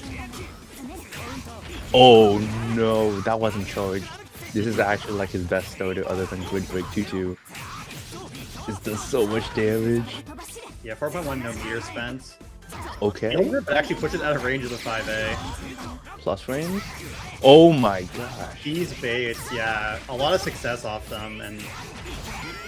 S2: Oh no, that wasn't charged. This is actually like his best starter other than Grid Break 2-2. This does so much damage.
S1: Yeah, 4.1, no meter spent.
S2: Okay.
S1: It actually pushes it out of range of the 5A.
S2: Plus range? Oh my gosh.
S1: These baits, yeah, a lot of success off them, and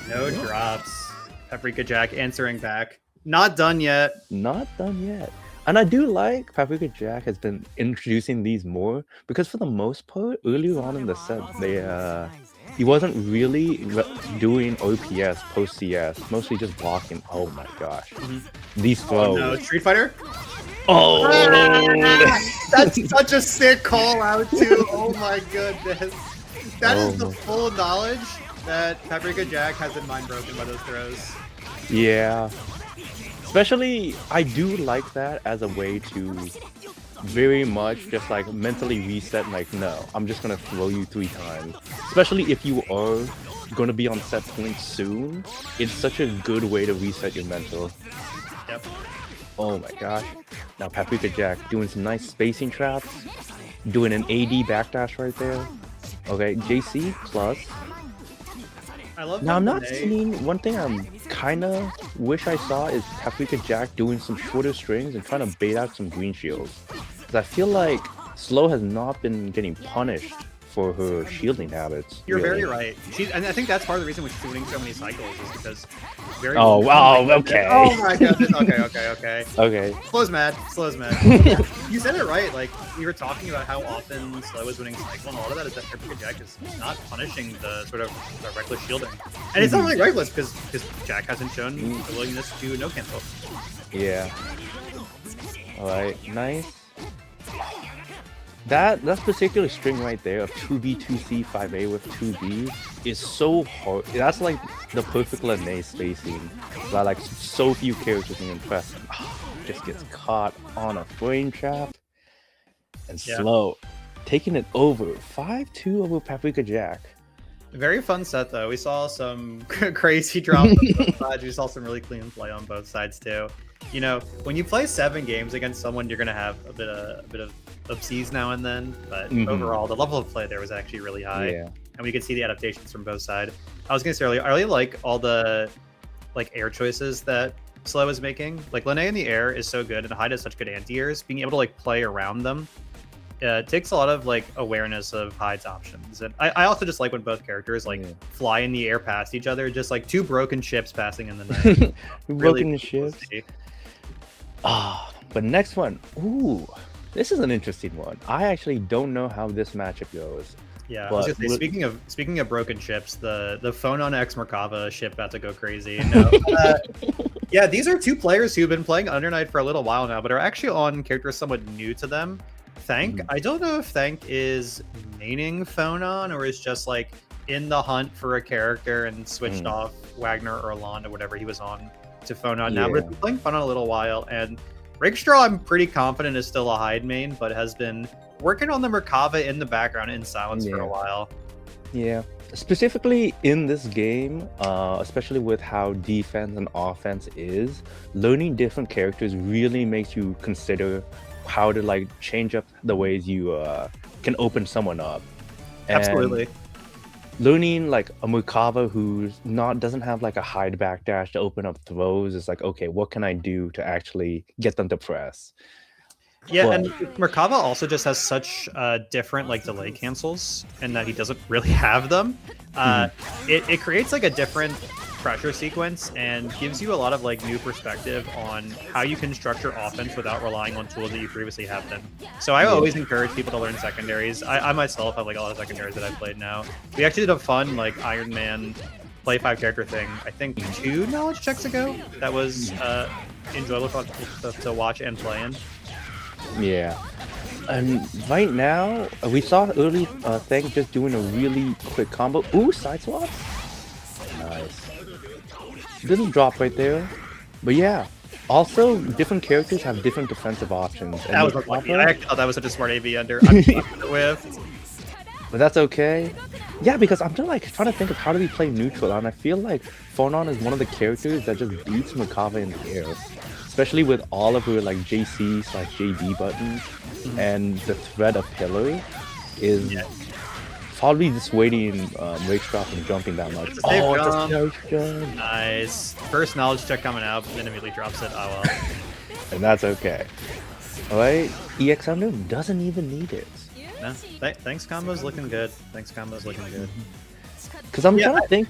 S1: no drops. Paprika Jack answering back. Not done yet.
S2: Not done yet. And I do like Paprika Jack has been introducing these more, because for the most part, earlier on in the set, he wasn't really doing OPS post CS, mostly just blocking. Oh my gosh. These throws.
S1: Oh no, Street Fighter?
S2: Oh!
S1: That's such a sick call out too. Oh my goodness. That is the full knowledge that Paprika Jack has in mind broken by those throws.
S2: Yeah. Especially, I do like that as a way to very much just like mentally reset, like, no, I'm just gonna throw you 3 times. Especially if you are gonna be on set point soon, it's such a good way to reset your mental.
S1: Yep.
S2: Oh my gosh. Now Paprika Jack doing some nice spacing traps, doing an AD backdash right there. Okay, JC plus.
S1: I love
S2: Now I'm not
S1: Monet.
S2: seeing, one thing I'm kinda wish I saw is Paprika Jack doing some shorter strings and trying to bait out some green shields. Because I feel like Slow has not been getting punished for her shielding habits.
S1: You're
S2: really.
S1: very right. And I think that's part of the reason why she's winning so many cycles is because very.
S2: Oh, wow, okay.
S1: Oh my goodness. Okay.
S2: Okay.
S1: Slow's mad. You said it right. Like we were talking about how often Slow is winning cycle, and a lot of that is that Paprika Jack is not punishing the sort of the reckless shielding, and it's not really reckless because Jack hasn't shown the willingness to no cancel.
S2: Yeah. Alright, nice. That particular string right there of 2B, 2C, 5A with 2B is so hard. That's like the perfect Lene spacing that like so few characters can impress. Just gets caught on a frame trap. And Slow taking it over. 5-2 over Paprika Jack.
S1: Very fun set though. We saw some crazy drops on both sides. We saw some really clean play on both sides too. You know, when you play 7 games against someone, you're gonna have a bit of upsies now and then, but overall the level of play there was actually really high.
S2: Yeah.
S1: And we could see the adaptations from both sides. I was gonna say earlier, I really like all the like air choices that Slow is making. Like Lene in the air is so good, and Hyde has such good anti-airs. Being able to like play around them takes a lot of like awareness of Hyde's options. And I also just like when both characters like fly in the air past each other, just like 2 broken ships passing in the night.
S2: Broken ships. But next one. Ooh, this is an interesting one. I actually don't know how this matchup goes.
S1: Yeah, I was gonna say, speaking of broken ships, the phone on X Merkava ship about to go crazy. No, yeah, these are 2 players who've been playing Under Night for a little while now, but are actually on characters somewhat new to them. Thank, I don't know if Thank is maining phone on or is just like in the hunt for a character and switched off Wagner or Alon or whatever he was on to phone on now, but he's been playing phone on a little while, and Rakestraw, I'm pretty confident is still a hide main, but has been working on the Merkava in the background in silence for a while.
S2: Yeah. Specifically in this game, especially with how defense and offense is, learning different characters really makes you consider how to like change up the ways you can open someone up. And
S1: Absolutely.
S2: learning like a Merkava who's not doesn't have like a hide backdash to open up throws is like, okay, what can I do to actually get them to press?
S1: Yeah,
S2: But
S1: and Merkava also just has such different like delay cancels, and that he doesn't really have them. It creates like a different pressure sequence and gives you a lot of like new perspective on how you can structure offense without relying on tools that you previously have them. So I always encourage people to learn secondaries. I myself have like a lot of secondaries that I've played now. We actually did a fun like Iron Man play 5 character thing, I think 2 knowledge checks ago. That was enjoyable to watch and play in.
S2: yeah. And right now, we saw early thing just doing a really quick combo. Ooh, side swap. Nice. Little drop right there. But yeah. Also, different characters have different defensive options. And
S1: That was unlucky. I actually thought that was such a smart AV under. I'm with.
S2: But that's okay. Yeah, because I'm just like trying to think of how do we play neutral, and I feel like Phonon is one of the characters that just beats Merkava in the air. Especially with all of her like JC/JB buttons, and the threat of pillar is probably dissuading Rakestraw from jumping that much.
S1: It's a safe
S2: It's a
S1: jump.
S2: safe jump.
S1: Nice. First knowledge check coming out, and then immediately drops it. Oh well.
S2: And that's okay. Alright, EX Under doesn't even need it.
S1: No, thanks combo's looking good. Thanks combo's looking good.
S2: Because I'm trying to think,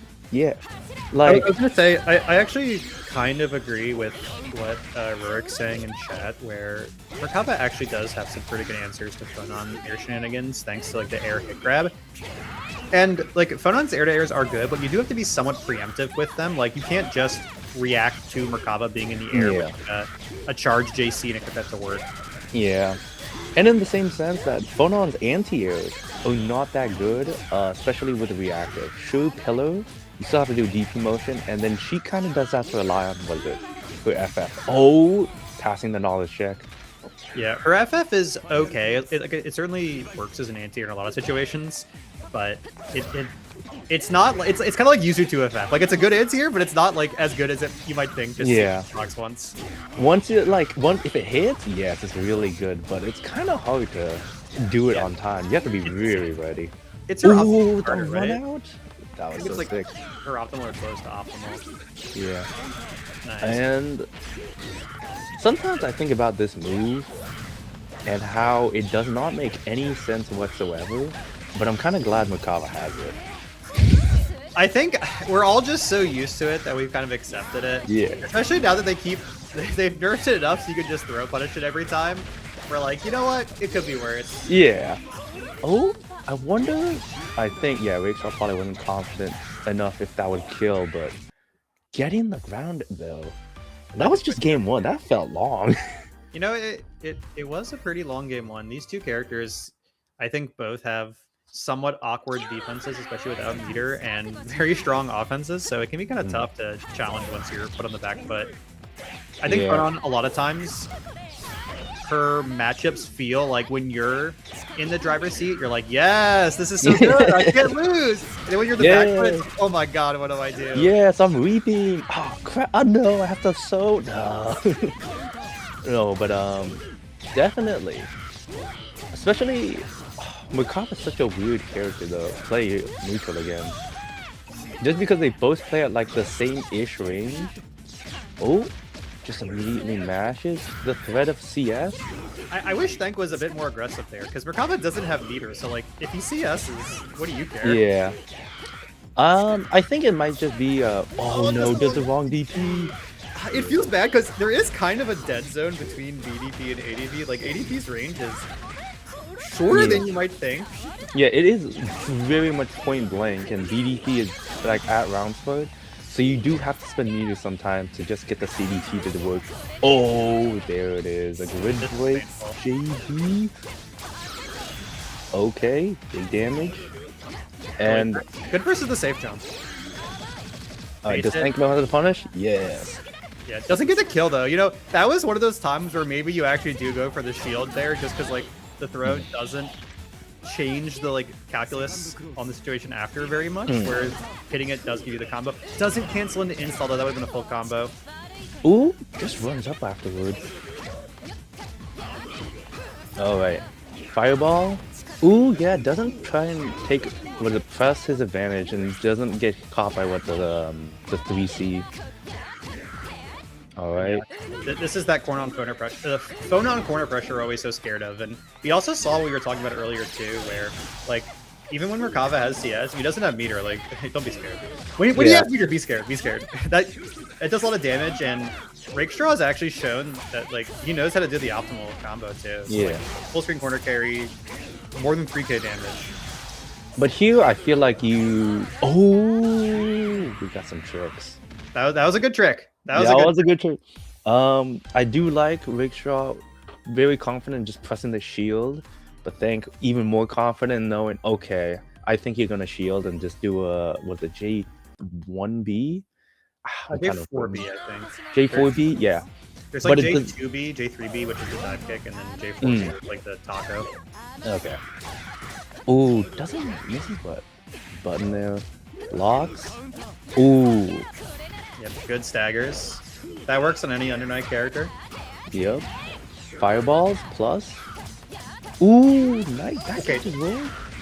S2: like
S1: I was gonna say, I actually kind of agree with what Rurik's saying in chat, where Merkava actually does have some pretty good answers to Phonon air shenanigans, thanks to like the air hit grab. And like Phonon's air to airs are good, but you do have to be somewhat preemptive with them. Like you can't just react to Merkava being in the air with a charge JC and expect that to work.
S2: Yeah. And in the same sense that Phonon's anti-airs are not that good, especially with the reactive. Sure, pillar, you still have to do DP motion, and then she kind of does have to rely on her FF. Oh, passing the knowledge check.
S1: Yeah, her FF is okay. It certainly works as an anti in a lot of situations, but it's not like it's kind of like Yuzu 2 FF. Like it's a good anti-air, but it's not like as good as you might think. Just box once.
S2: Once if it hits, yes, it's really good, but it's kind of hard to do it on time. You have to be really ready.
S1: It's her
S2: optimal
S1: starter,
S2: run
S1: right?
S2: out. That was so
S1: like
S2: sick.
S1: her optimal or close to optimal.
S2: Yeah.
S1: Nice.
S2: And sometimes I think about this move and how it does not make any sense whatsoever, but I'm kind of glad Merkava has it.
S1: I think we're all just so used to it that we've kind of accepted it.
S2: Yeah.
S1: Especially now that they've nerfed it enough so you can just throw punish it every time. We're like, you know what? It could be worse.
S2: Yeah. Oh, I wonder. I think Rakestraw probably wasn't confident enough if that would kill, but getting the ground though, that was just game one. That felt long.
S1: You know, it was a pretty long game one. These two characters, I think, both have somewhat awkward defenses, especially without meter, and very strong offenses. So it can be kind of tough to challenge once you're put on the back foot. I think Phonon, a lot of times, her matchups feel like when you're in the driver's seat, you're like, yes, this is so good, I can't lose. And then when you're in the back foot, it's like, oh my god, what do I do?
S2: Yes, I'm reaping. Oh crap! Oh no, I have to sow. No, no, but definitely, especially Merkava is such a weird character though. Play neutral again, just because they both play at like the same-ish range. Oh. Just immediately mashes the threat of CS.
S1: I wish Thank was a bit more aggressive there, because Merkava doesn't have meter, so like if he CS's, what do you care?
S2: Yeah. I think it might just be oh no, does the wrong DP.
S1: It feels bad because there is kind of a dead zone between BDP and ADP. Like ADP's range is shorter than you might think.
S2: Yeah, it is very much point blank, and BDP is like at round spot. So you do have to spend meter sometimes to just get the CDT to work. Oh, there it is. A grid break, JB. Okay, big damage. And
S1: good versus the safe jump.
S2: does Tank know how to punish? Yes.
S1: Yeah, doesn't get the kill though. You know, that was one of those times where maybe you actually do go for the shield there just because like the throw doesn't change the like calculus on the situation after very much, whereas hitting it does give you the combo. Doesn't cancel into install though, that would have been a full combo.
S2: Ooh, just runs up afterwards. Alright. Fireball. Ooh, yeah, doesn't try and press his advantage and doesn't get caught by what the 3C. Alright.
S1: Yeah. This is that corner on corner pressure. The phone on corner pressure we're always so scared of. And we also saw what we were talking about earlier too, where like even when Merkava has CS, he doesn't have meter, like don't be scared. When you have meter, be scared, be scared. That it does a lot of damage, and Rakestraw has actually shown that like he knows how to do the optimal combo too. So,
S2: Yeah.
S1: like, full screen corner carry, more than 3k damage.
S2: But here I feel like we got some tricks.
S1: That was a good trick. That
S2: was a good trick. I do like Rakestraw, very confident just pressing the shield, but think even more confident knowing, okay, I think you're gonna shield and just do was it J1B?
S1: J4B, I think.
S2: J4B, yeah.
S1: There's like J2B, J3B, which is the dive kick, and then J4B, is like the taco.
S2: Okay. Ooh, doesn't miss his butt. Button there. Locks. Ooh.
S1: Yep, good staggers. That works on any Under Night character.
S2: Yep. Fireballs plus. Ooh, nice.
S1: Okay.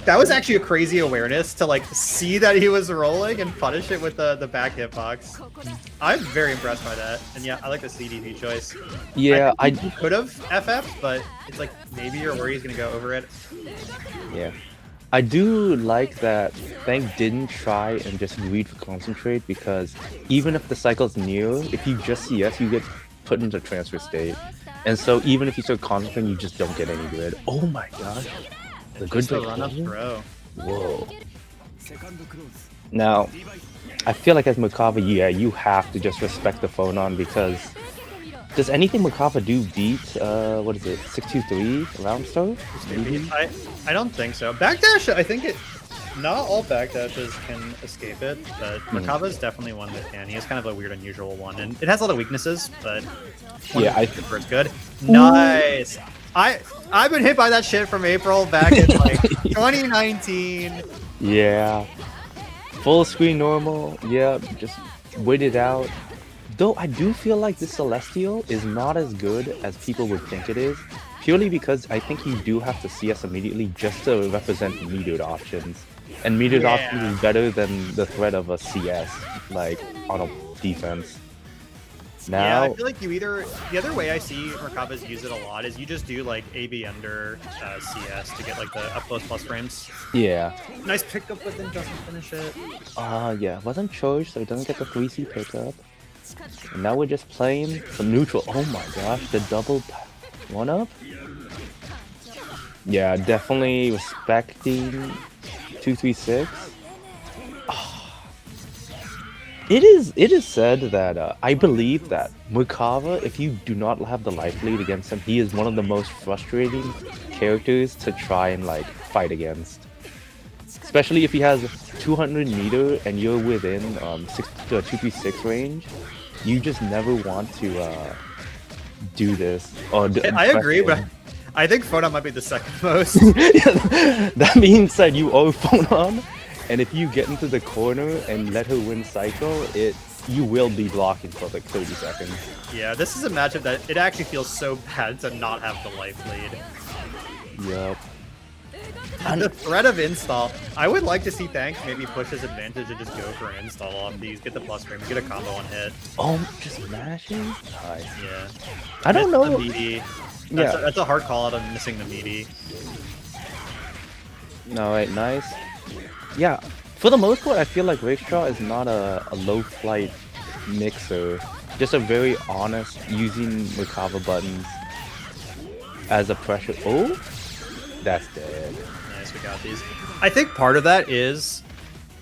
S1: That was actually a crazy awareness to like see that he was rolling and punish it with the back hitbox. I'm very impressed by that. And yeah, I like the CDP choice.
S2: Yeah,
S1: I could have FF, but it's like maybe you're worried he's gonna go over it.
S2: Yeah. I do like that Thank didn't try and just read for concentrate, because even if the cycle's new, if you just CS, you get put into transfer state. And so even if you start concentrating, you just don't get any grid. Oh my gosh. The good
S1: run up throw.
S2: Whoa. Now, I feel like as Merkava, yeah, you have to just respect the Phonon, because does anything Merkava do beat, what is it, 623 round start?
S1: I don't think so. Backdash, I think not all backdashes can escape it, but Merkava is definitely one that can. He has kind of a weird, unusual one, and it has a lot of weaknesses, but
S2: yeah, I
S1: think it's good. Nice. I've been hit by that shit from April back in like 2019.
S2: Yeah. Full screen normal. Yeah, just wait it out. Though I do feel like the Celestial is not as good as people would think it is, purely because I think you do have to CS immediately just to represent metered options. And metered options is better than the threat of a CS, like, on a defense. Now,
S1: yeah, I feel like the other way I see Merkava's use it a lot is you just do like AB under CS to get like the up close plus frames.
S2: Yeah.
S1: Nice pickup, but then doesn't finish it.
S2: Yeah, wasn't charged, so it doesn't get the 3C pickup. And now we're just playing some neutral. Oh my gosh, the double 1-up? Yeah, definitely respecting 236. It is said that I believe that Merkava, if you do not have the life lead against him, he is one of the most frustrating characters to try and like fight against. Especially if he has 200 meter and you're within 236 range, you just never want to do this.
S1: I agree, but I think Phonon might be the second most.
S2: That being said, you owe Phonon. And if you get into the corner and let her win cycle, you will be blocking for like 30 seconds.
S1: Yeah, this is a matchup that it actually feels so bad to not have the life lead.
S2: Yep.
S1: The threat of install, I would like to see Thank maybe push his advantage and just go for an install off these, get the plus frame, get a combo on hit.
S2: Oh, just mashing? Nice.
S1: Yeah.
S2: I don't know.
S1: The meaty. That's a hard call out on missing the meaty.
S2: Alright, nice. Yeah, for the most part, I feel like Rakestraw is not a low flight mixer. Just a very honest, using Merkava buttons as a pressure. Oh, that's dead.
S1: Nice, we got these. I think part of that is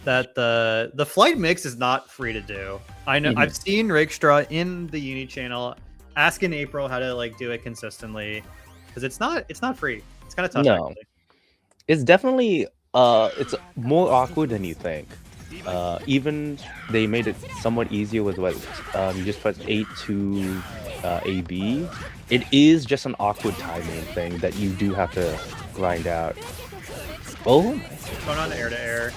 S1: that the flight mix is not free to do. I know I've seen Rakestraw in the Uni channel asking April how to like do it consistently, because it's not free. It's kind of tough.
S2: No, actually. It's definitely it's more awkward than you think. Even they made it somewhat easier with what you just press 8 to AB. It is just an awkward timing thing that you do have to grind out. Oh,
S1: Going on air to air,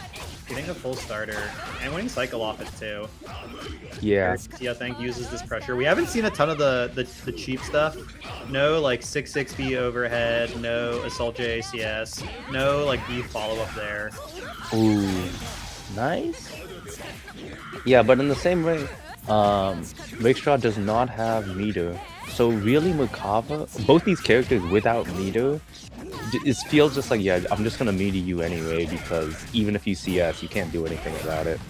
S1: getting a full starter, and winning cycle off it too.
S2: yeah.
S1: I think uses this pressure. We haven't seen a ton of the cheap stuff. No like 6-6B overhead, no assault JACS, no like B follow up there.
S2: Ooh, nice. Yeah, but in the same way, Rakestraw does not have meter. So really, Merkava, both these characters without meter, it feels just like, yeah, I'm just gonna meter you anyway, because even if you CS, you can't do anything about it.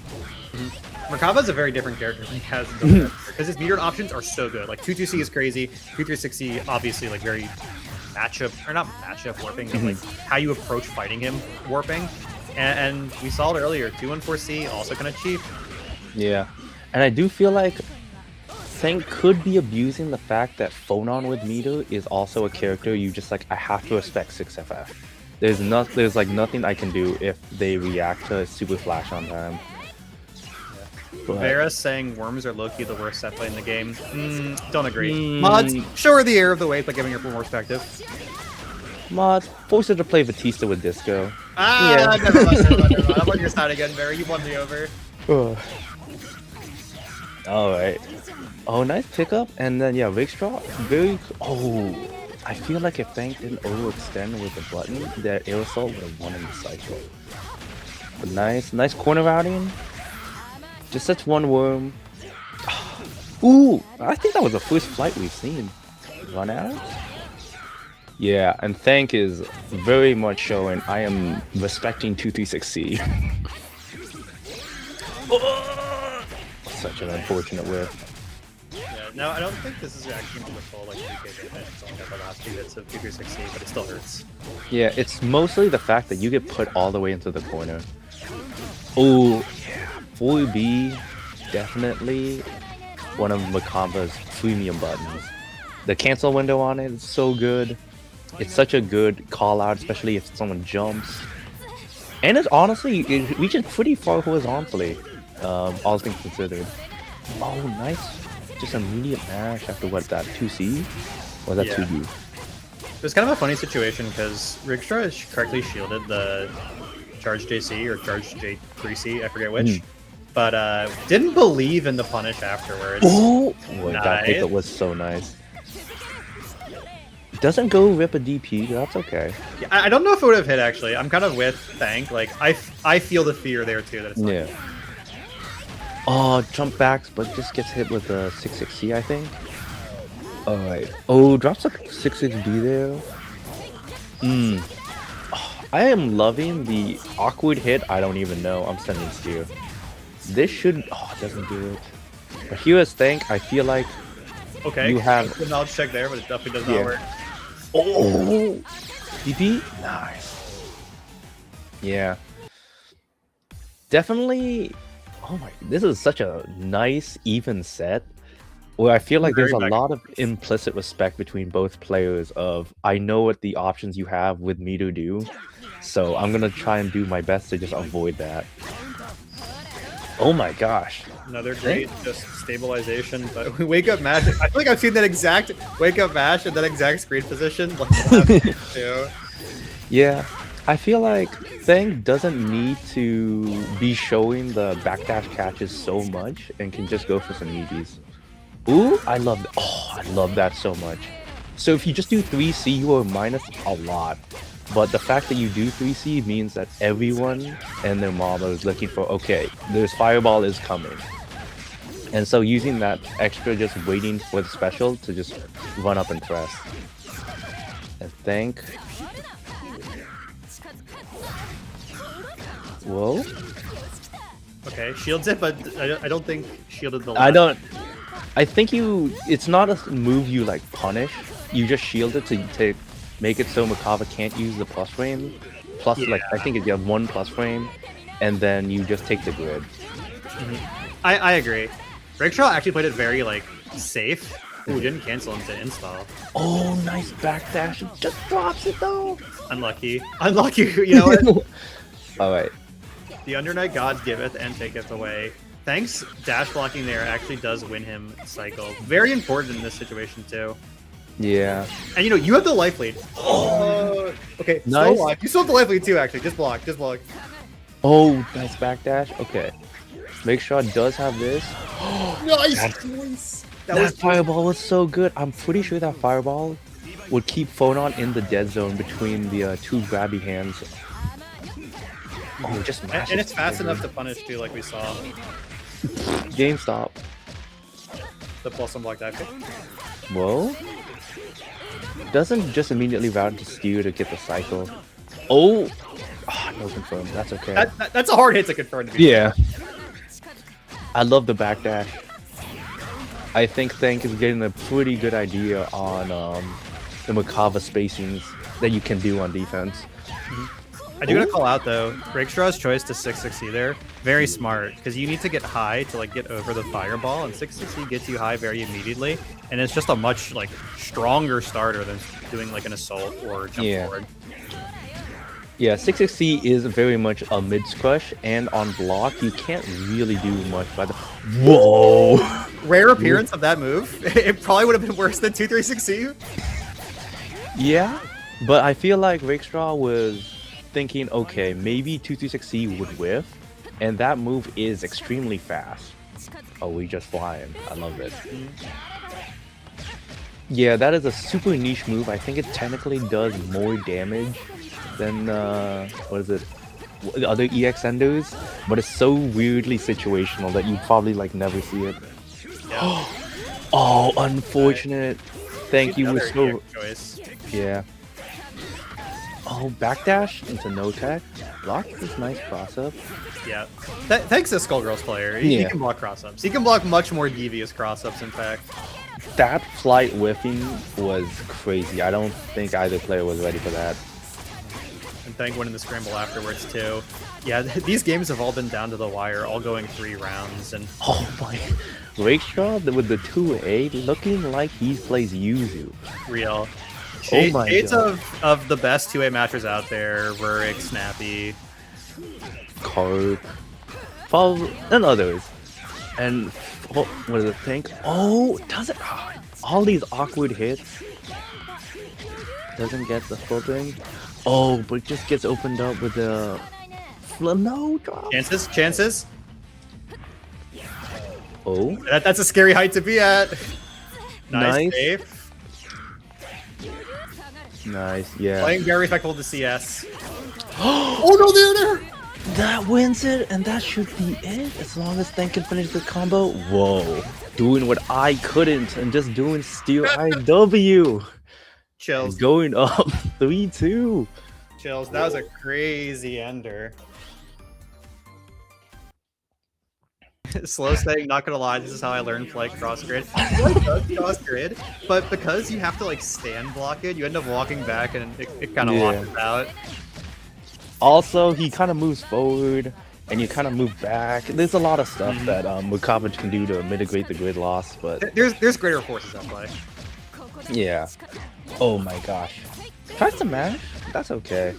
S1: Merkava's a very different character than he has because his metered options are so good. Like 2-2C is crazy, 2-3-6C obviously like very matchup, or not matchup warping, but like how you approach fighting him warping. And we saw it earlier, 2-1-4C also kind of cheap.
S2: Yeah, and I do feel like Thank could be abusing the fact that Phonon with meter is also a character you just like, I have to respect 6FF. There's like nothing I can do if they react to Super Flash on time. But...
S1: Vera saying worms are low-key the worst set play in the game. Don't agree. Mods, show her the air of the weight by giving her more perspective.
S2: Mods, force her to play Batista with Disco.
S1: Yeah. Never mind. I'm on your side again, Vera. You won me over.
S2: Alright. Oh, nice pickup. And then, yeah, Rakestraw, very... Oh, I feel like if Thank didn't overextend with the button, that Air Assault would have won in the cycle. But nice corner routing. Just such one worm. Ooh, I think that was the first flight we've seen. Run out? Yeah, and Thank is very much showing I am respecting 236C. Such an unfortunate whiff.
S1: Yeah, no, I don't think this is actually the full like 3K damage. It's only got the last 2 hits of 236C, but it still hurts.
S2: Yeah, it's mostly the fact that you get put all the way into the corner. Oh, yeah. 4B, definitely one of Merkava's premium buttons. The cancel window on it is so good. It's such a good call out, especially if someone jumps. And it's honestly, it reaches pretty far horizontally, all things considered. Oh, nice. Just immediate mash after what, that 2C? Or that 2B?
S1: It was kind of a funny situation because Rakestraw has correctly shielded the charge JC or charge J3C, I forget which. But didn't believe in the punish afterwards.
S2: Oh, boy, nice. That pickup was so nice. Doesn't go rip a DP, that's okay.
S1: Yeah, I don't know if it would have hit actually. I'm kind of with Thank. Like I feel the fear there too that it's not.
S2: Yeah. Oh, jump backs, but just gets hit with a 6-6C, I think. Alright. Oh, drops a 6-6B there. Oh, I am loving the awkward hit. I don't even know. I'm sending Steer. This should. Oh, it doesn't do it. But here is Thank. I feel like.
S1: Okay.
S2: You have
S1: the knowledge check there, but it definitely does not work.
S2: Oh, DP. Nice. Yeah. Definitely. Oh my, this is such a nice, even set where I feel like there's a lot of implicit respect between both players of, I know what the options you have with me to do, so I'm going to try and do my best to just avoid that. Oh my gosh.
S1: Another great just stabilization, but we wake up mash. I feel like I've seen that exact wake up mash and that exact screen position.
S2: Yeah. I feel like Thank doesn't need to be showing the backdash catches so much and can just go for some easies. Ooh, I love that. Oh, I love that so much. So if you just do 3C, you are minus a lot. But the fact that you do 3C means that everyone and their mama is looking for, okay, there's fireball is coming. And so using that extra, just waiting for the special to just run up and press. And Thank. Whoa.
S1: Okay, shields it, but I don't think shielded the last.
S2: I think it's not a move you like punish. You just shield it to make it so Merkava can't use the plus frame. Plus, like, I think you have 1 plus frame, and then you just take the grid.
S1: I agree. Rakestraw actually played it very, like, safe. Ooh, didn't cancel him to install.
S2: Oh, nice backdash. It just drops it, though.
S1: Unlucky. Unlucky, you know what?
S2: Alright.
S1: The Under Night God giveth and taketh away. Thanks, dash blocking there actually does win him cycle. Very important in this situation too.
S2: Yeah.
S1: And you know, you have the life lead. Oh, okay.
S2: Nice.
S1: Still alive. You still have the life lead too, actually. Just block. Just block.
S2: Oh, nice backdash. Okay. Make sure it does have this.
S1: Nice.
S2: That fireball was so good. I'm pretty sure that fireball would keep Phonon in the dead zone between the two grabby hands. Oh, just
S1: and it's fast enough to punish too, like we saw.
S2: GameStop.
S1: The plus one block dive kick.
S2: Whoa. Doesn't just immediately route to steal to get the cycle. Oh, no confirm. That's okay.
S1: That's a hard hit to confirm. To be
S2: yeah. I love the backdash. I think Thank is getting a pretty good idea on the Makava spacings that you can do on defense.
S1: I do gotta call out though, Rakestraw's choice to 660 there, very smart, because you need to get high to like get over the fireball, and 660 gets you high very immediately, and it's just a much like stronger starter than doing like an assault or jump forward.
S2: Yeah, 660 is very much a mid crush, and on block you can't really do much by the. Whoa!
S1: Rare appearance of that move. It probably would have been worse than 2360.
S2: Yeah, but I feel like Rakestraw was thinking, okay, maybe 236C would whiff, and that move is extremely fast. Oh, we just flying. I love it. Yeah, that is a super niche move. I think it technically does more damage than, what is it? The other EX enders, but it's so weirdly situational that you probably like never see it. Yeah. Oh, unfortunate. Thank you. Was so. Yeah. Oh, backdash into no tech. Block this nice cross up.
S1: Yeah. Thanks to Skullgirls player. He can block cross ups. He can block much more devious cross ups, in fact.
S2: That flight whiffing was crazy. I don't think either player was ready for that.
S1: And Thank winning the scramble afterwards, too. Yeah, these games have all been down to the wire, all going 3 rounds. And
S2: oh my. Rakestraw with the 2A looking like he plays Yuzu.
S1: Real.
S2: Oh my
S1: Shades
S2: god.
S1: of the best 2A matchers out there, Rurik, Snappy,
S2: Carp, and others. And what does it think? Oh, does it? All these awkward hits. Doesn't get the full thing. Oh, but just gets opened up with the no drop.
S1: Chances.
S2: Oh,
S1: that's a scary height to be at. Nice. Save.
S2: Nice, yeah.
S1: Playing very respectful to CS. Oh no, there!
S2: That wins it, and that should be it. As long as Thank can finish the combo. Whoa. Doing what I couldn't, and just doing Steel IW.
S1: Chills.
S2: And going up 3-2.
S1: Chills. That was a crazy ender. Slow saying, not gonna lie, this is how I learned to play cross grid. Cross grid, but because you have to like stand block it, you end up walking back and it kind of locks out.
S2: Also, he kind of moves forward and you kind of move back. There's a lot of stuff that Mukavich can do to mitigate the grid loss, but
S1: there's greater forces at play.
S2: Yeah. Oh my gosh. Tries to mash. That's okay.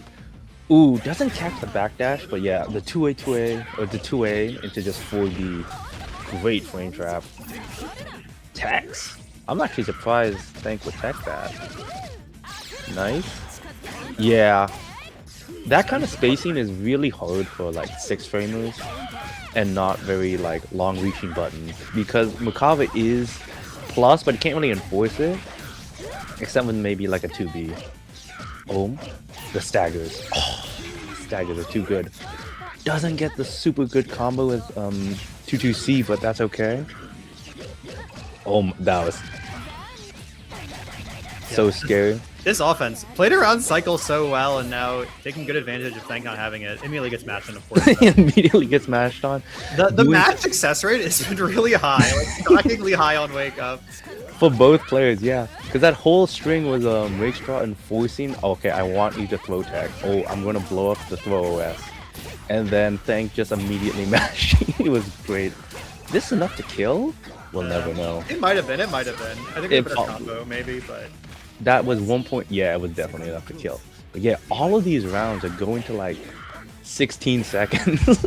S2: Ooh, doesn't catch the backdash, but yeah, the 2A, or the 2A into just 4B. Great frame trap. Tex. I'm actually surprised Thank would tech that. Nice. Yeah. That kind of spacing is really hard for like 6-framers and not very like long-reaching buttons, because Makava is plus, but you can't really enforce it, except with maybe like a 2B. Oh, the staggers. Oh, staggers are too good. Doesn't get the super good combo with 22C, but that's okay. Oh, that was so scary.
S1: This offense played around cycle so well, and now taking good advantage of Thank not having it. Immediately gets matched on, of course.
S2: Immediately gets mashed on.
S1: The match success rate has been really high, like shockingly high on Wake Up.
S2: For both players, yeah. Because that whole string was Rakestraw enforcing, okay, I want you to throw tag. Oh, I'm going to blow up the throw OS. And then Thank just immediately mashing. It was great. This enough to kill? We'll never know.
S1: It might have been. I think it was a combo, maybe, but...
S2: That was 1 point. Yeah, it was definitely enough to kill. But yeah, all of these rounds are going to like 16 seconds.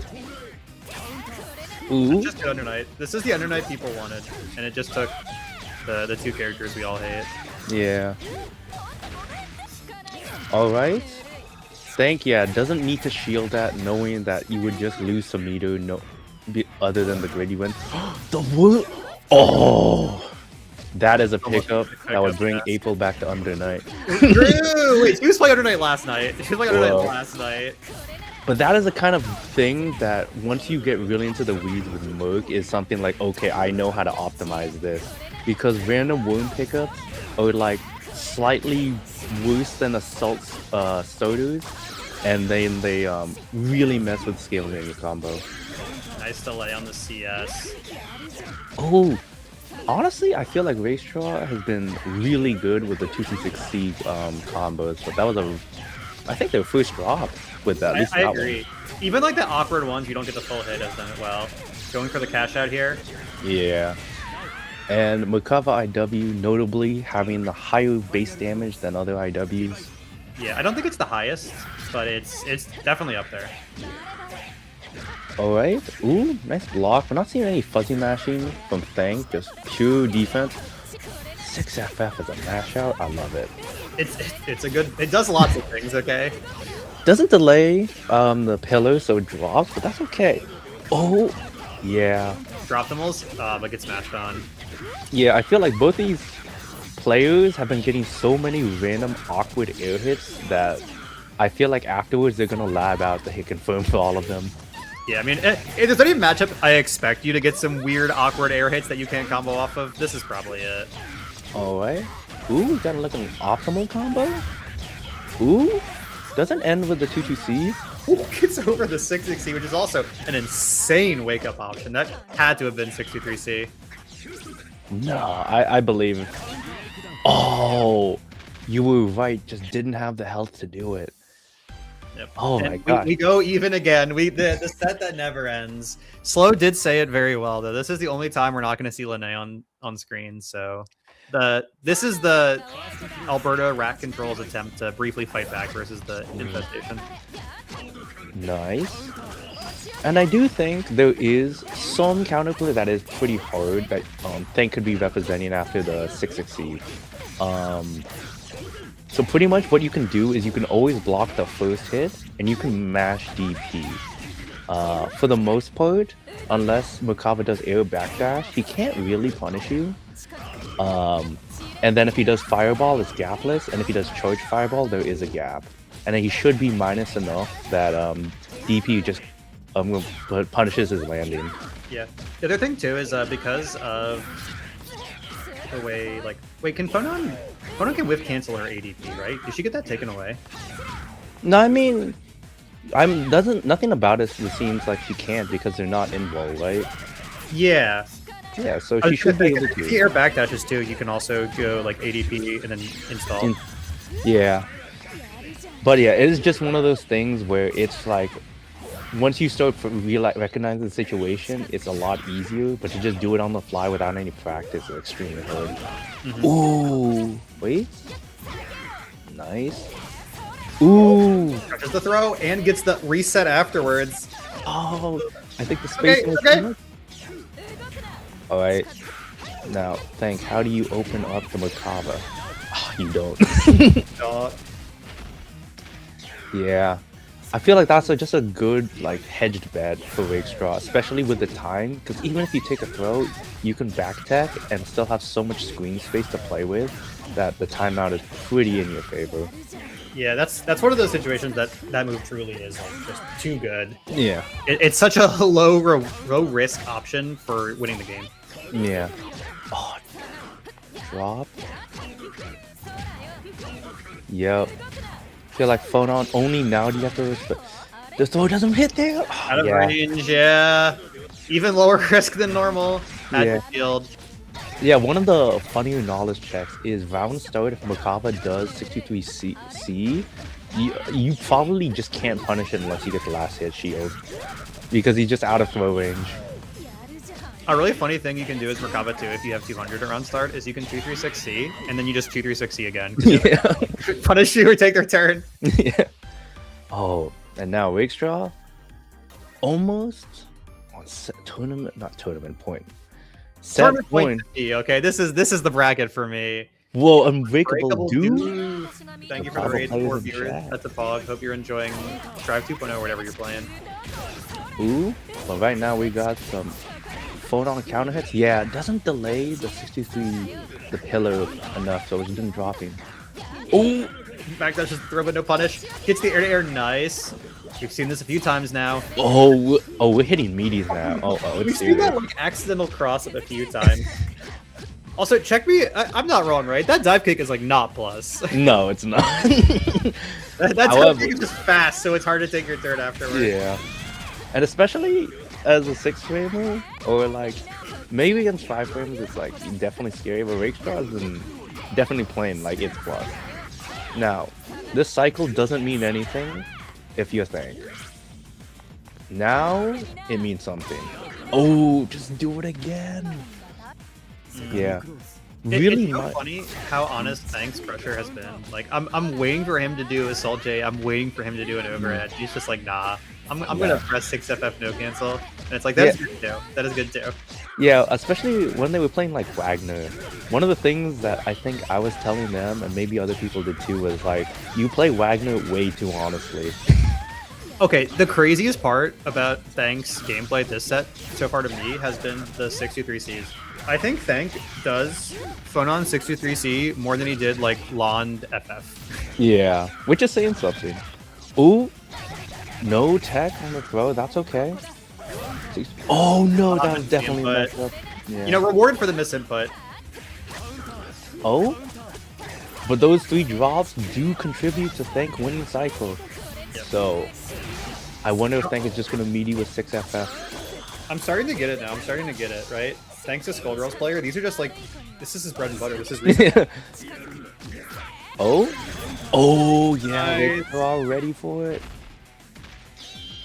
S2: Ooh.
S1: Just good Under Night. This is the Under Night people wanted, and it just took the two characters we all hate.
S2: Yeah. Alright. Thank yeah, doesn't need to shield that knowing that you would just lose some meter other than the grid you win. The wood. Oh, that is a pickup that would bring April back to Under Night.
S1: Wait, she was playing Under Night last night. She was playing Under Night last night.
S2: But that is the kind of thing that once you get really into the weeds with Merc is something like, okay, I know how to optimize this. Because random wound pickups are like slightly worse than Assault Sodas, and then they really mess with scaling in your combo.
S1: Nice delay on the CS.
S2: Oh, honestly, I feel like Racetraw has been really good with the 226C combos, but that was I think their first drop with that. At least
S1: I
S2: that
S1: agree.
S2: one.
S1: Even like the awkward ones, you don't get the full hit has done it well. Going for the cash out here.
S2: Yeah. And Merkava IW notably having the higher base damage than other IWs.
S1: Yeah, I don't think it's the highest, but it's definitely up there.
S2: Alright. Ooh, nice block. We're not seeing any fuzzy mashing from Thank, just pure defense. 6FF as a mash out, I love it.
S1: It's a good. It does lots of things. Okay.
S2: Doesn't delay the pillar, so it drops, but that's okay. Oh, yeah.
S1: Drop them all, but gets smashed on.
S2: Yeah, I feel like both these players have been getting so many random awkward air hits that I feel like afterwards they're gonna lab out the hit confirm for all of them.
S1: Yeah, I mean, if there's any matchup I expect you to get some weird, awkward air hits that you can't combo off of, this is probably it.
S2: Alright. Ooh, got like an optimal combo? Ooh, doesn't end with the 2-2C.
S1: Ooh, gets over the 6-6C, which is also an insane wake-up option. That had to have been 6-2-3C.
S2: No, I believe. Oh, you were right, just didn't have the health to do it.
S1: Yep.
S2: Oh
S1: and
S2: my god.
S1: We go even again. The set that never ends. Slow did say it very well, though. This is the only time we're not going to see Lene on screen, so... This is the Alberta Rat Control's attempt to briefly fight back versus the Infestation.
S2: Nice. And I do think there is some counterplay that is pretty hard that Thank could be representing after the 6-6C. So pretty much what you can do is you can always block the first hit and you can mash DP. For the most part, unless Merkava does air backdash, he can't really punish you. And then if he does Fireball, it's gapless, and if he does Charge Fireball, there is a gap. And then he should be minus enough that DP just punishes his landing.
S1: Yeah. The other thing too is because of the way, like, wait, can Phonon can whiff cancel her ADP, right? Did she get that taken away?
S2: No, I mean, nothing about it seems like she can't because they're not in wall, right?
S1: Yeah.
S2: Yeah, so she should be able to.
S1: The air backdashes too, you can also go like ADP and then install.
S2: Yeah. But yeah, it is just one of those things where it's like, once you start recognizing the situation, it's a lot easier, but to just do it on the fly without any practice is extremely hard. Mm-hmm. Ooh, wait. Nice. Ooh.
S1: Catches the throw and gets the reset afterwards.
S2: Oh, I think the space was too much. Alright, now, Thank, how do you open up the Merkava? Oh, you don't. Yeah, I feel like that's just a good, like, hedged bet for Rakestraw, especially with the time, because even if you take a throw, you can backtech and still have so much screen space to play with that the timeout is pretty in your favor.
S1: Yeah, that's one of those situations that move truly is like just too good.
S2: Yeah.
S1: It's such a low risk option for winning the game.
S2: Yeah. Oh, drop. Yep. Feel like Phonon only now do you have to respect. The throw doesn't hit there. Oh,
S1: out of range, yeah. Even lower risk than normal at the field.
S2: Yeah, one of the funnier knowledge checks is round start if Merkava does 63C, you probably just can't punish it unless you get the last hit shield. Because he's just out of throw range.
S1: A really funny thing you can do as Merkava too, if you have 200 around start, is you can 236C, and then you just 236C again.
S2: Yeah.
S1: Punish you or take their turn.
S2: Yeah. Oh, And now Rakestraw almost on tournament, not tournament point. Set
S1: Tournament
S2: point.
S1: 50, okay, this is the bracket for me.
S2: Whoa, Unbreakable
S1: Breakable
S2: Dude.
S1: Dude. Thank you for the
S2: Bravo
S1: raid,
S2: players
S1: 4
S2: in
S1: viewers.
S2: chat.
S1: That's a fog. Hope you're enjoying Drive 2.0 or whatever you're playing.
S2: Ooh, but right now we got some photon counter hits. Yeah, it doesn't delay the 63, the pillar enough, so it's been dropping. Ooh,
S1: Back that's just throw but no punish. Gets the air to air, nice. We've seen this a few times now.
S2: oh, we're hitting meaties now. Oh,
S1: We've
S2: it's
S1: seen that
S2: serious.
S1: like accidental cross up a few times. Also, check me. I'm not wrong, right? That dive kick is like not plus.
S2: No, it's not.
S1: that dive
S2: However-
S1: kick is just fast, so it's hard to take your turn afterwards.
S2: Yeah, and especially as a 6-framer, or like maybe against 5-framers, it's like definitely scary. But Rakestraw has been definitely playing like it's plus. Now, this cycle doesn't mean anything if you think. Now it means something. Oh, just do it again. Yeah. Really
S1: it's so
S2: much.
S1: funny how honest Thanks pressure has been. Like I'm waiting for him to do Assault J. I'm waiting for him to do an overhead. He's just like, nah. I'm gonna press 6FF no cancel. And it's like that's good too. That is good too.
S2: Yeah, especially when they were playing like Wagner. One of the things that I think I was telling them, and maybe other people did too, was like, you play Wagner way too honestly.
S1: Okay, the craziest part about Thank's gameplay this set so far to me has been the 63Cs. I think Thank does Phonon 63C more than he did like Lond FF.
S2: Yeah, which is saying something. Ooh, no tech on the throw, that's okay. Oh no, that was definitely messed up. Yeah.
S1: You know, reward for the misinput.
S2: Oh? But those 3 drops do contribute to Thank winning cycle.
S1: Yep.
S2: So, I wonder if Thank is just going to meet you with 6FF.
S1: I'm starting to get it now. I'm starting to get it, right? Thanks to Skullgirls player, these are just like, this is his bread and butter. This is research.
S2: Oh? Oh, yeah,
S1: Nice.
S2: they're all ready for it.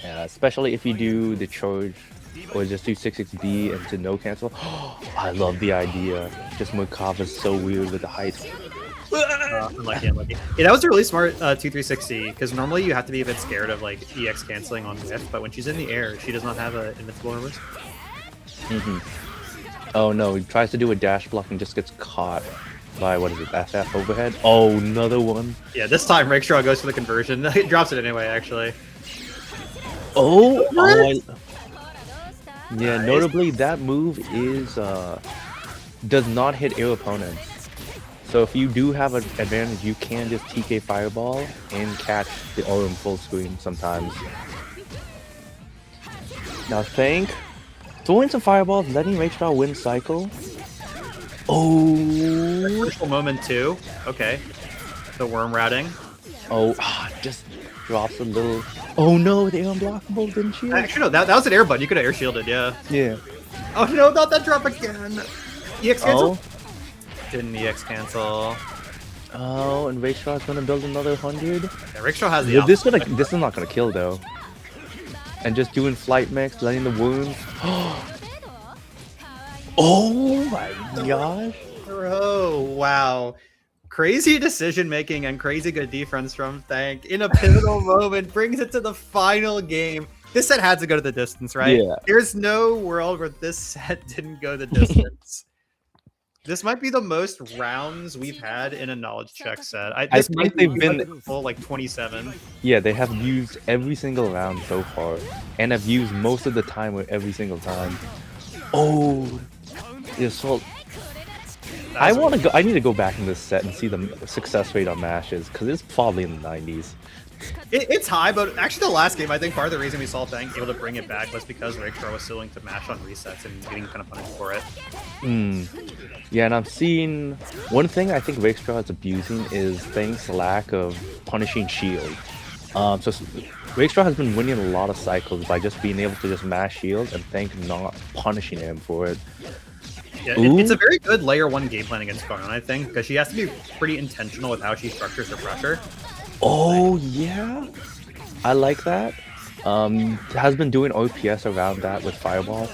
S2: Yeah, especially if you do the charge, or just do 6XB into no cancel. I love the idea. Just Mokava's so weird with the height.
S1: Unlucky. Yeah, that was a really smart 2-3-6C, because normally you have to be a bit scared of like EX canceling on whiff, but when she's in the air, she does not have an invincible reverse.
S2: Oh no, he tries to do a dash block and just gets caught by, what is it, FF overhead? Oh, another one.
S1: Yeah, this time Rakestraw goes for the conversion. It drops it anyway, actually.
S2: Oh,
S1: What?
S2: yeah,
S1: Nice.
S2: notably that move is does not hit air opponents. So if you do have an advantage, you can just TK Fireball and catch the Aurum full screen sometimes. Now Thank throwing some fireballs, letting Rakestraw win cycle. Oh,
S1: Crucial moment too. Okay. The worm routing.
S2: oh, just drops a little. Oh no, the unblockable didn't shield.
S1: Actually, no, that was an air button. You could have air shielded, yeah.
S2: Yeah.
S1: Oh no, not that drop again. EX cancel?
S2: Oh,
S1: Didn't EX cancel.
S2: oh, and Rakestraw's gonna build another 100.
S1: Yeah, Rakestraw has the
S2: Yeah, this
S1: option.
S2: is not gonna kill though. And just doing flight mix, letting the wounds. Oh my gosh.
S1: Bro, wow. Crazy decision making and crazy good defense from Thank in a pivotal moment brings it to the final game. This set had to go to the distance, right?
S2: Yeah.
S1: There's no world where this set didn't go the distance. This might be the most rounds we've had in a knowledge check set. This
S2: think
S1: might be
S2: they've been-
S1: like a full like 27.
S2: Yeah, they have used every single round so far, and have used most of the timer every single time. Oh, the assault. I want to go. I need to go back in this set and see the success rate on mashes because it's probably in the 90s.
S1: It's high, but actually the last game, I think part of the reason we saw Thank able to bring it back was because Rakestraw was willing to mash on resets and getting kind of punished for it.
S2: Yeah, and I'm seeing one thing I think Rakestraw is abusing is Thank's lack of punishing shield. So Rakestraw has been winning a lot of cycles by just being able to just mash shield and Thank not punishing him for it.
S1: Yeah, it's a very good layer 1 game plan against Conan, I think, because she has to be pretty intentional with how she structures her pressure.
S2: Oh yeah, I like that. Has been doing OPS around that with Fireball.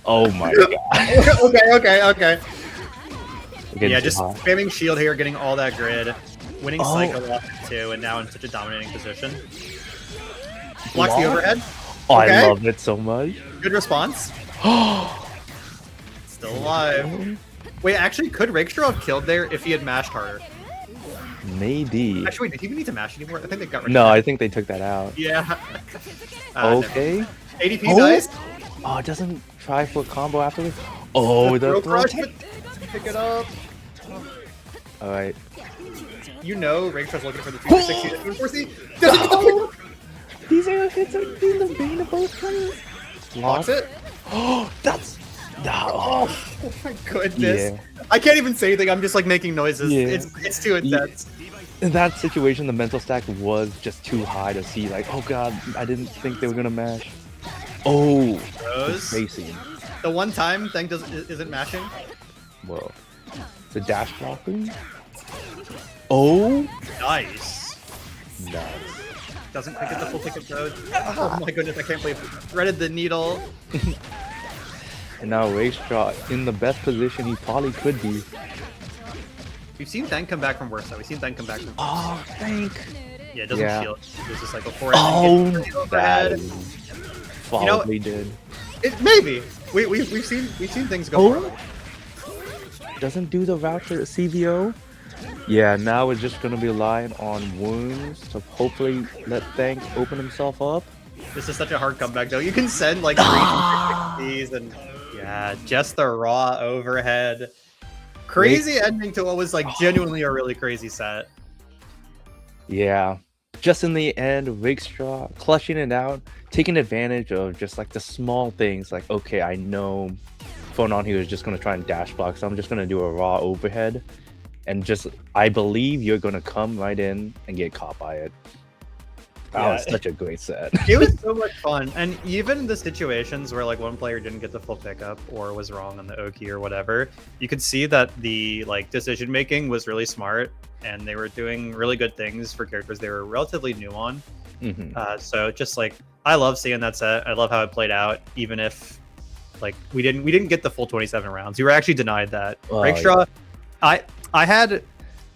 S2: Oh my god.
S1: okay.
S2: Getting
S1: Yeah,
S2: too
S1: just
S2: hot.
S1: spamming shield here, getting all that grid, winning
S2: Oh.
S1: cycle off it too, and now in such a dominating position. Blocks the
S2: Block?
S1: overhead.
S2: Oh,
S1: Okay.
S2: I love it so much.
S1: Good response. Still alive. Wait, actually, could Rakestraw have killed there if he had mashed harder?
S2: Maybe.
S1: Actually, wait, did he even need to mash anymore? I think they got rid of
S2: No,
S1: that.
S2: I think they took that out.
S1: Yeah.
S2: Okay.
S1: No. ADP,
S2: Oh.
S1: nice.
S2: Oh, it doesn't try for a combo afterwards. Oh, the
S1: throw
S2: throw
S1: crush,
S2: tech.
S1: but pick it up.
S2: All right.
S1: You know Rakestraw's looking for the 260. Doesn't get the
S2: No! These air hits are in the vein of both players.
S1: blocks it.
S2: Oh, that's. No.
S1: Oh my goodness.
S2: Yeah.
S1: I can't even say anything. I'm just like making noises.
S2: Yeah.
S1: It's too intense.
S2: In that situation, the mental stack was just too high to see. Like, oh god, I didn't think they were gonna mash. Oh,
S1: Rose.
S2: facing.
S1: The one time thing isn't mashing.
S2: Whoa. The dash blocking. Oh,
S1: Nice.
S2: nice.
S1: Doesn't quite get the full ticket code. Oh my goodness, I can't believe it. Threaded the needle.
S2: And now Rakestraw in the best position he probably could be.
S1: We've seen Thang come back from worse though. We've seen Thang come back from
S2: Oh, thank.
S1: Yeah, it doesn't
S2: Yeah.
S1: shield. It's just like a forehand.
S2: Oh,
S1: hit
S2: that
S1: overhead.
S2: is probably did.
S1: It maybe. We've seen things go
S2: Oh.
S1: wrong.
S2: Doesn't do the voucher CVO. Yeah, now we're just gonna be relying on wounds to hopefully let Thank open himself up.
S1: This is such a hard comeback though. You can send like 360s and yeah, just the raw overhead. Crazy ending to what was like genuinely a really crazy set.
S2: Yeah. Just in the end, Rakestraw clutching it out, taking advantage of just like the small things. Like, okay, I know Phonon here is just gonna try and dash block, so I'm just gonna do a raw overhead. And just, I believe you're gonna come right in and get caught by it. That
S1: Yeah.
S2: was such a great set.
S1: It was so much fun. And even the situations where like one player didn't get the full pickup or was wrong on the Oki or whatever, you could see that the like decision making was really smart and they were doing really good things for characters they were relatively new on. So just like I love seeing that set. I love how it played out, even if like we didn't get the full 27 rounds. We were actually denied that.
S2: Oh,
S1: Rakestraw, I had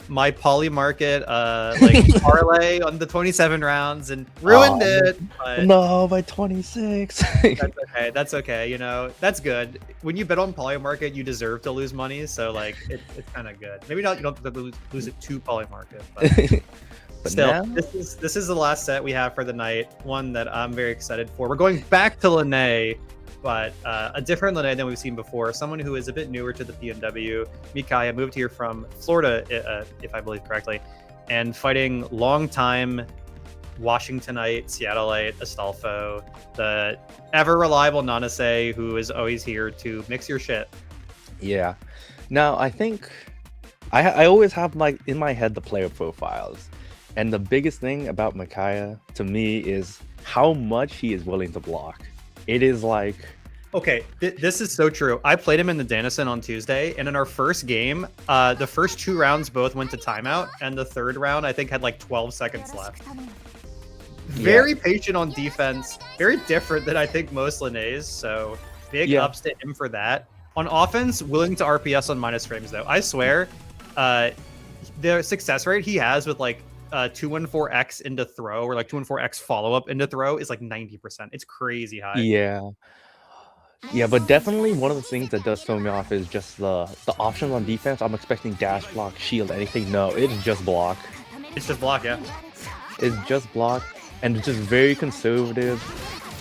S1: my poly market like parlay on the 27 rounds and ruined it. But
S2: No, by 26.
S1: that's okay. That's okay. You know, that's good. When you bet on poly market, you deserve to lose money. So like it's kind of good. Maybe not. You don't have to lose it to poly market, but
S2: But
S1: still,
S2: now-
S1: this is the last set we have for the night. One that I'm very excited for. We're going back to Lene, but a different Lene than we've seen before. Someone who is a bit newer to the PNW. Mikaya moved here from Florida, if I believe correctly, and fighting longtime Washingtonite, Seattleite, Astolfo, the ever reliable Nanase, who is always here to mix your shit.
S2: Yeah. Now, I think I always have in my head the player profiles. And the biggest thing about Mikaya to me is how much he is willing to block. It is like...
S1: Okay, this is so true. I played him in the Danison on Tuesday, and in our first game, the first 2 rounds both went to timeout, and the third round, I think, had like 12 seconds left. Very patient on defense, very different than I think most Lenes, so big ups to him for that. On offense, willing to RPS on minus frames, though. I swear, the success rate he has with like 214x into throw or like 214x follow-up into throw is like 90%. It's crazy high.
S2: Yeah, but definitely one of the things that does throw me off is just the options on defense. I'm expecting dash, block, shield, anything. No, it's just block.
S1: It's just block, yeah.
S2: It's just block, and it's just very conservative.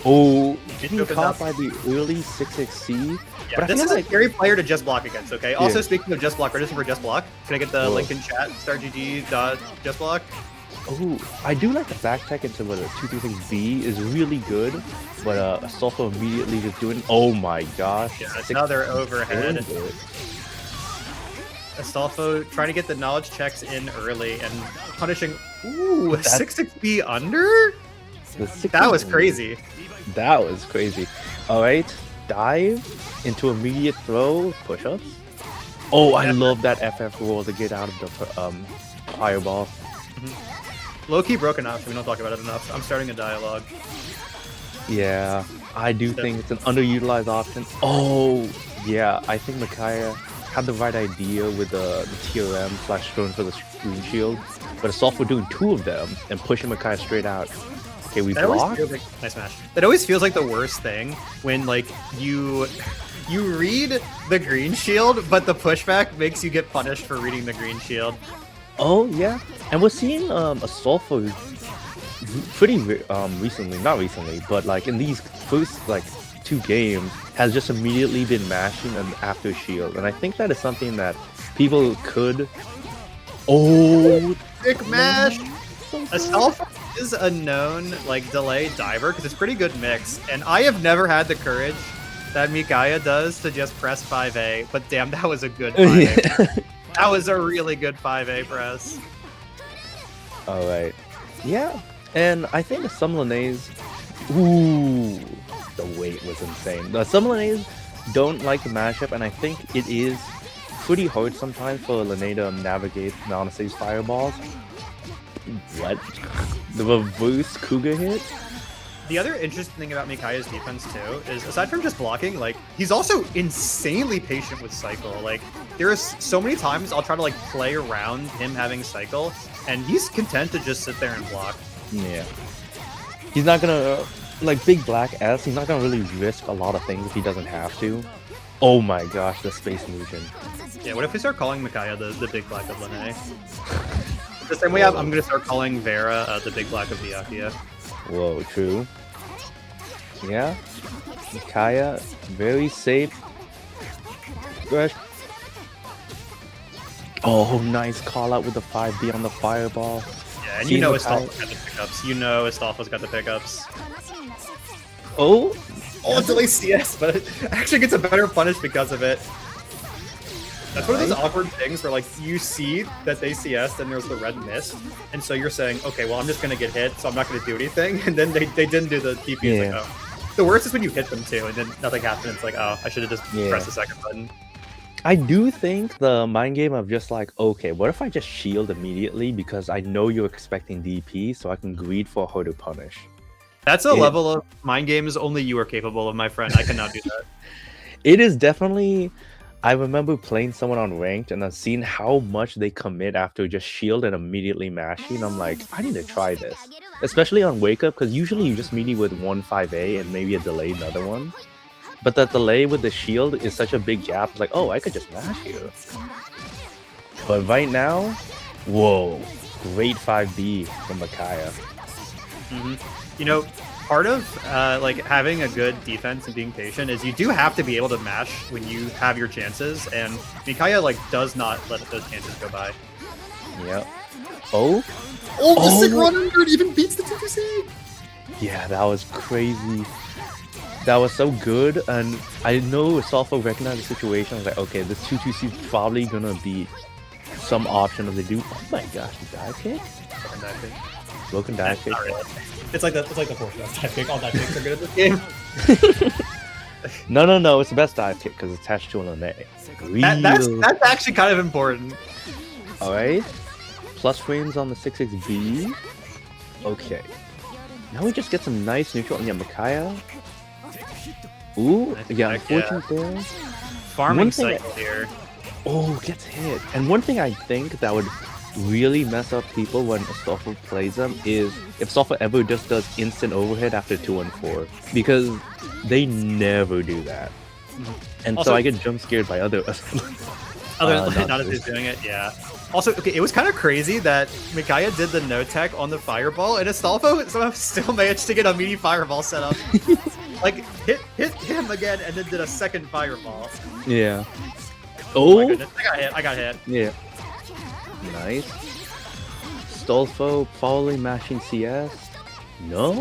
S2: Oh, getting
S1: opens
S2: caught
S1: up.
S2: by the early 6xc.
S1: Yeah,
S2: But I
S1: this
S2: feel
S1: is
S2: like
S1: a scary player to just block against, okay? Also,
S2: Yeah.
S1: speaking of just block, register for just block. Can I get the
S2: Whoa.
S1: link in chat? StarGG.just block.
S2: Oh, I do like the back tech into what a 236B is really good, but Astolfo immediately just doing. Oh my gosh!
S1: Yeah, another overhead.
S2: Very good.
S1: Astolfo trying to get the knowledge checks in early and punishing. Ooh,
S2: That's-
S1: 6-6B under?
S2: The 60
S1: That was crazy.
S2: That was crazy. All right, dive into immediate throw, push-ups. Oh, I love that FF roll to get out of the fireball.
S1: Low-key broken option. We don't talk about it enough. I'm starting a dialogue.
S2: Yeah, I do think it's an underutilized option. Oh, yeah, I think Mikaya had the right idea with the TRM / going for the screen shield, but it's also doing 2 of them and pushing Mikaya straight out. Okay, we
S1: That always
S2: block.
S1: feels like nice smash. That always feels like the worst thing when like you read the green shield, but the pushback makes you get punished for reading the green shield.
S2: Oh yeah, and we're seeing a Sulfur pretty recently, not recently, but like in these first like 2 games, has just immediately been mashing and after shield, and I think that is something that people could. Oh,
S1: Big mash.
S2: so
S1: A
S2: good.
S1: Sulfur is a known like delay diver because it's pretty good mix, and I have never had the courage that Mikaya does to just press 5A. But damn, that was a good 5A. That was a really good 5A press.
S2: All right, yeah, and I think some Linnaeus. Ooh, the weight was insane. Some Linnaeus don't like the mashup, and I think it is pretty hard sometimes for Linnae to navigate Nanase's fireballs. What? The reverse Cougar hit?
S1: The other interesting thing about Mikaya's defense too is, aside from just blocking, like he's also insanely patient with cycle. Like there is so many times I'll try to like play around him having cycle, and he's content to just sit there and block.
S2: Yeah. He's not gonna like Big Black S. He's not gonna really risk a lot of things if he doesn't have to. Oh my gosh, the space motion.
S1: Yeah, what if we start calling Mikaya the big black of Linnae? The same way I'm gonna start calling Vera the big black of Byakuya.
S2: Whoa, true. Yeah. Mikaya, very safe. Rush. Oh, nice call out with the 5B on the fireball.
S1: Yeah, and
S2: See
S1: you know
S2: Mikaya-
S1: Astolfo's got the pickups. You know Astolfo's got the pickups.
S2: Oh,
S1: Oh, delay CS, but it actually gets a better punish because of it. That's one of those awkward things where like you see that they CS and there's the red mist, and so you're saying, okay, well I'm just gonna get hit, so I'm not gonna do anything, and then they didn't do the TP. It's
S2: Yeah.
S1: like, oh. The worst is when you hit them too, and then nothing happens. It's like, oh, I should have just
S2: Yeah.
S1: pressed the second button.
S2: I do think the mind game of just like, okay, what if I just shield immediately because I know you're expecting DP, so I can greed for a harder punish.
S1: That's a
S2: Yeah.
S1: level of mind games only you are capable of, my friend. I cannot do that.
S2: It is definitely. I remember playing someone on ranked and I've seen how much they commit after just shield and immediately mashing. I'm like, I need to try this, especially on wake up, because usually you just meet with 1-5A and maybe a delay another one. But that delay with the shield is such a big gap. It's like, oh, I could just mash you. But right now, whoa, great 5B from Mikaya.
S1: You know, part of like having a good defense and being patient is you do have to be able to mash when you have your chances, and Mikaya like does not let those chances go by.
S2: Yep. Oh,
S1: Oh,
S2: the sick
S1: run under it even beats the 2-2C.
S2: yeah, that was crazy. That was so good, and I know Sulfur recognized the situation. I was like, okay, this 2-2C is probably gonna be some option if they do. Oh my gosh, the dive kick? Broken dive kick.
S1: Not really. It's like the fourth best dive kick. All dive kicks are good at this game.
S2: No, it's the best dive kick because it's attached to an Linnae.
S1: That's actually kind of important.
S2: Alright. Plus frames on the 6-6B. Okay. Now we just get some nice neutral. Yeah, Mikaya. Ooh,
S1: Nice
S2: yeah,
S1: back,
S2: unfortunate there.
S1: Farming
S2: One thing
S1: cycle here.
S2: Oh, gets hit. And one thing I think that would really mess up people when Astolfo plays them is if Astolfo ever just does instant overhead after 2 and 4. Because they never do that. And
S1: Also-
S2: so I get jump scared by other
S1: Not as he's doing it, yeah. Also, okay, it was kind of crazy that Mikaya did the no tech on the fireball, and Astolfo somehow still managed to get a meaty fireball set up. Like, hit him again, and then did a second fireball.
S2: Yeah.
S1: Oh my
S2: Oh,
S1: goodness, I got hit.
S2: yeah. Nice. Stolfo probably mashing CS. No.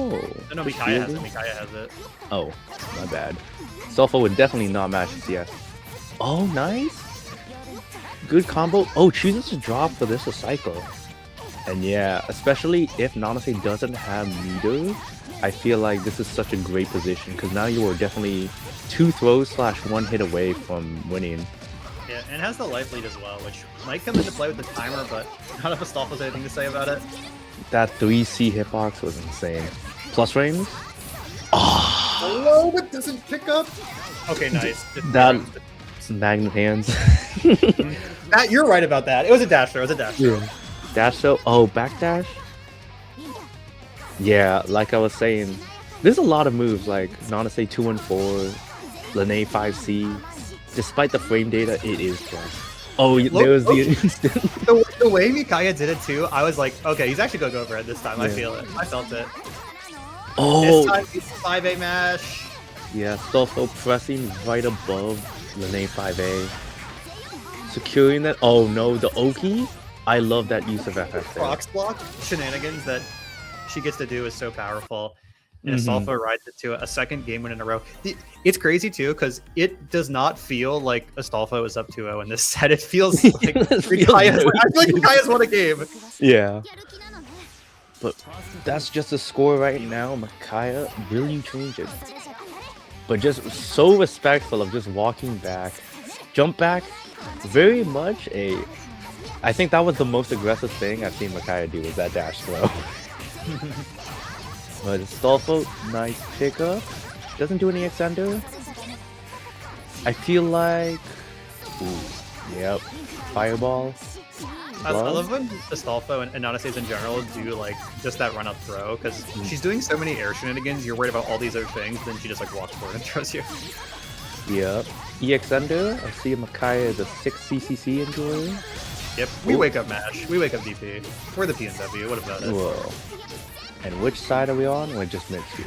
S1: No,
S2: Just
S1: Mikaya has it.
S2: shielding?
S1: Mikaya has it.
S2: Oh, my bad. Stolfo would definitely not match CS. Oh, nice. Good combo. Oh, chooses to drop for this a cycle. And yeah, especially if Nanase doesn't have meter, I feel like this is such a great position because now you are definitely 2 throws / 1 hit away from winning.
S1: Yeah, and it has the life lead as well, which might come into play with the timer, but not if Astolfo has anything to say about it.
S2: That 3C hitbox was insane. Plus frames?
S1: Hello, it doesn't pick up. Okay, nice.
S2: That magnet hands.
S1: Matt, you're right about that. It was a dash throw. It was a dash throw.
S2: Dash though. Oh, backdash? Yeah, like I was saying, there's a lot of moves like Nanase 214, Lene 5C. Despite the frame data, it is plus. Oh,
S1: Look,
S2: there was the instant.
S1: the way Mikaya did it too, I was like, okay, he's actually gonna go for it this time. I
S2: Yeah.
S1: feel it. I felt it. This
S2: Oh,
S1: time he's 5A mash.
S2: yeah, Stolfo pressing right above Lene 5A. Securing that. Oh no, the Oki. I love that use of FF there.
S1: Prox block shenanigans that she gets to do is so powerful. And
S2: Mhm.
S1: Astolfo rides it to a second game win in a row. It's crazy too, because it does not feel like Astolfo is up 2-0 in this set. It feels like
S2: It feels
S1: Mikaya's,
S2: very
S1: I feel like
S2: good.
S1: Mikaya's won a game.
S2: Yeah. But that's just the score right now. Mikaya, will you change it? But just so respectful of just walking back. Jump back, very much a... I think that was the most aggressive thing I've seen Mikaya do, was that dash throw. But Stolfo, nice pickup. Doesn't do any extender. I feel like... Ooh, yep. Fireball.
S1: I love when Astolfo and Nanases in general do like just that run up throw, because she's doing so many air shenanigans. You're worried about all these other things, then she just like walks forward and throws you.
S2: Yep. EX under. I see Mikaya is a 6 CCC enjoyer.
S1: Yep. We wake up Mash. We wake up DP. We're the PNW. What about it?
S2: Whoa. And which side are we on? We're just mid-tier.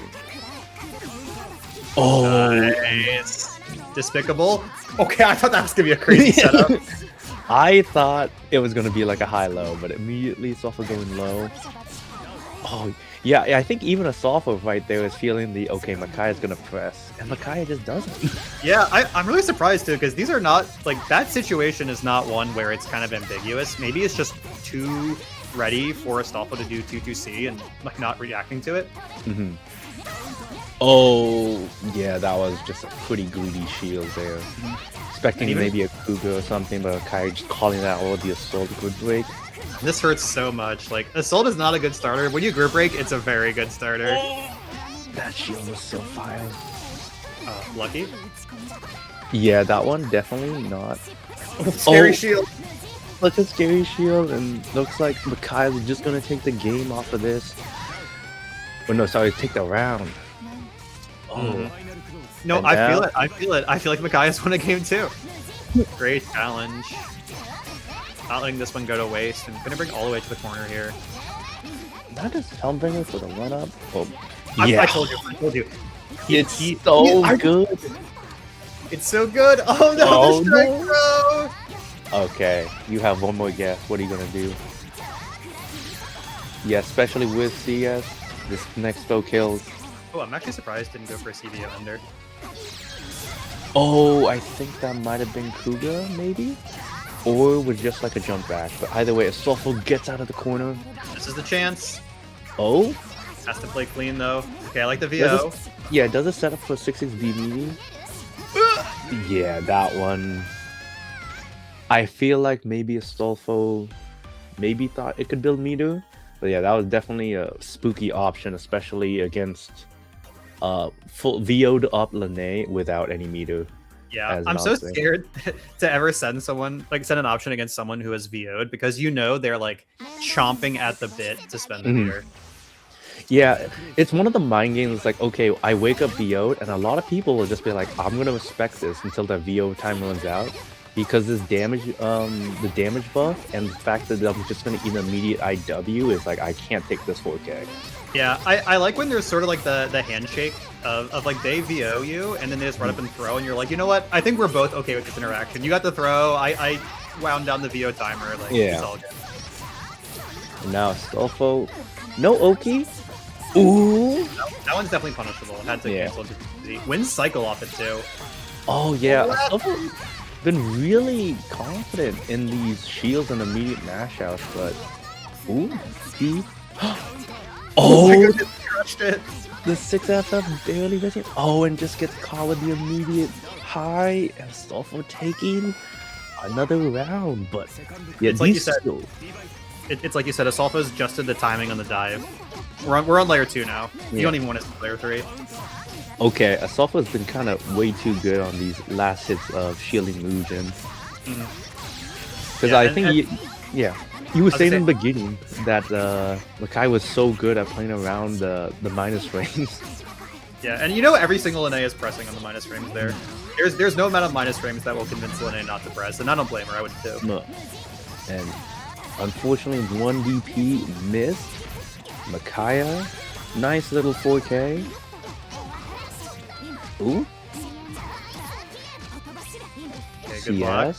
S2: Oh,
S1: Nice. Despicable. Okay, I thought that was gonna be a crazy setup.
S2: I thought it was gonna be like a high-low, but immediately Sofa going low. Oh, yeah, I think even a Sofa right there is feeling the, okay, Mikaya's gonna press, and Mikaya just doesn't.
S1: Yeah, I'm really surprised too, because these are not, like, that situation is not one where it's kind of ambiguous. Maybe it's just too ready for Astolfo to do 2-2C and like not reacting to it.
S2: Mm-hmm. Oh, yeah, that was just a pretty greedy shield there. Expecting
S1: even-
S2: maybe a Kuga or something, but Kai just calling out all the assault group break.
S1: This hurts so much. Like, Assault is not a good starter. When you group break, it's a very good starter.
S2: That shield was so fire.
S1: Lucky.
S2: Yeah, that one definitely not.
S1: Scary
S2: Oh.
S1: shield.
S2: Such a scary shield, and looks like Mikai's just gonna take the game off of this. Oh no, sorry, take the round. Oh,
S1: No,
S2: And
S1: I
S2: now-
S1: feel it. I feel it. I feel like Micaiah's won a game too. Great challenge. Not letting this one go to waste, and gonna bring all the way to the corner here.
S2: that is Helmbringer for the run up. Oh,
S1: I
S2: yeah,
S1: told you. I told you.
S2: it's so
S1: I-
S2: good.
S1: It's so good. Oh no,
S2: Oh,
S1: the strike
S2: no.
S1: throw.
S2: Okay, you have one more guess. What are you gonna do? Yeah, especially with CS, this next throw kills.
S1: Oh, I'm actually surprised it didn't go for a CBO under.
S2: Oh, I think that might have been Kuga, maybe? Or was just like a jump back. But either way, Astolfo gets out of the corner.
S1: This is the chance.
S2: Oh?
S1: Has to play clean though. Okay, I like the
S2: Does
S1: VO.
S2: it, yeah, does it set up for 6xB meeting? Yeah, that one. I feel like maybe Astolfo maybe thought it could build meter. But yeah, that was definitely a spooky option, especially against full VO'd up Lene without any meter.
S1: Yeah,
S2: as
S1: I'm
S2: an
S1: so
S2: option.
S1: scared to ever send someone, like send an option against someone who has VO'd, because you know they're like chomping at the bit to spend the
S2: Mhm.
S1: meter.
S2: Yeah, it's one of the mind games. Like, okay, I wake up VO'd, and a lot of people will just be like, "I'm gonna respect this until the VO time runs out," because this damage, the damage buff, and the fact that I'm just gonna eat an immediate IW is like, I can't take this 4K.
S1: Yeah, I like when there's sort of like the handshake of like they VO you and then they just run up and throw, and you're like, you know what? I think we're both okay with this interaction. You got the throw. I wound down the VO timer. Like,
S2: Yeah.
S1: it's all good.
S2: And now Stolfo, no Oki. Ooh.
S1: That one's definitely punishable. Had to
S2: Yeah.
S1: cancel. Wins cycle off it too.
S2: Oh yeah,
S1: Oh,
S2: Stolfo been really confident in these shields and immediate mash outs, but ooh, he.
S1: Oh my
S2: Oh,
S1: goodness, he crushed it.
S2: the 6FF barely missing. Oh, and just gets caught with the immediate high, and Stolfo taking another round. But yeah,
S1: It's like you
S2: these
S1: said.
S2: skills-
S1: It's like you said, Asalfo's adjusted the timing on the dive. We're on layer 2 now. You
S2: Yeah.
S1: don't even want to see layer 3.
S2: Okay, Asafa's been kind of way too good on these last hits of shielding Mugen.
S1: Mhm.
S2: Because
S1: Yeah,
S2: I
S1: and-
S2: think,
S1: and-
S2: you were
S1: was
S2: saying in
S1: gonna
S2: the beginning, that Makai was so good at playing around the minus frames.
S1: Yeah, and every single Lene is pressing on the minus frames there. There's no amount of minus frames that will convince Lene not to press, and I don't blame her, I would too.
S2: No. And unfortunately, 1 DP missed. Makaya, nice little 4K. Ooh.
S1: Okay, good block.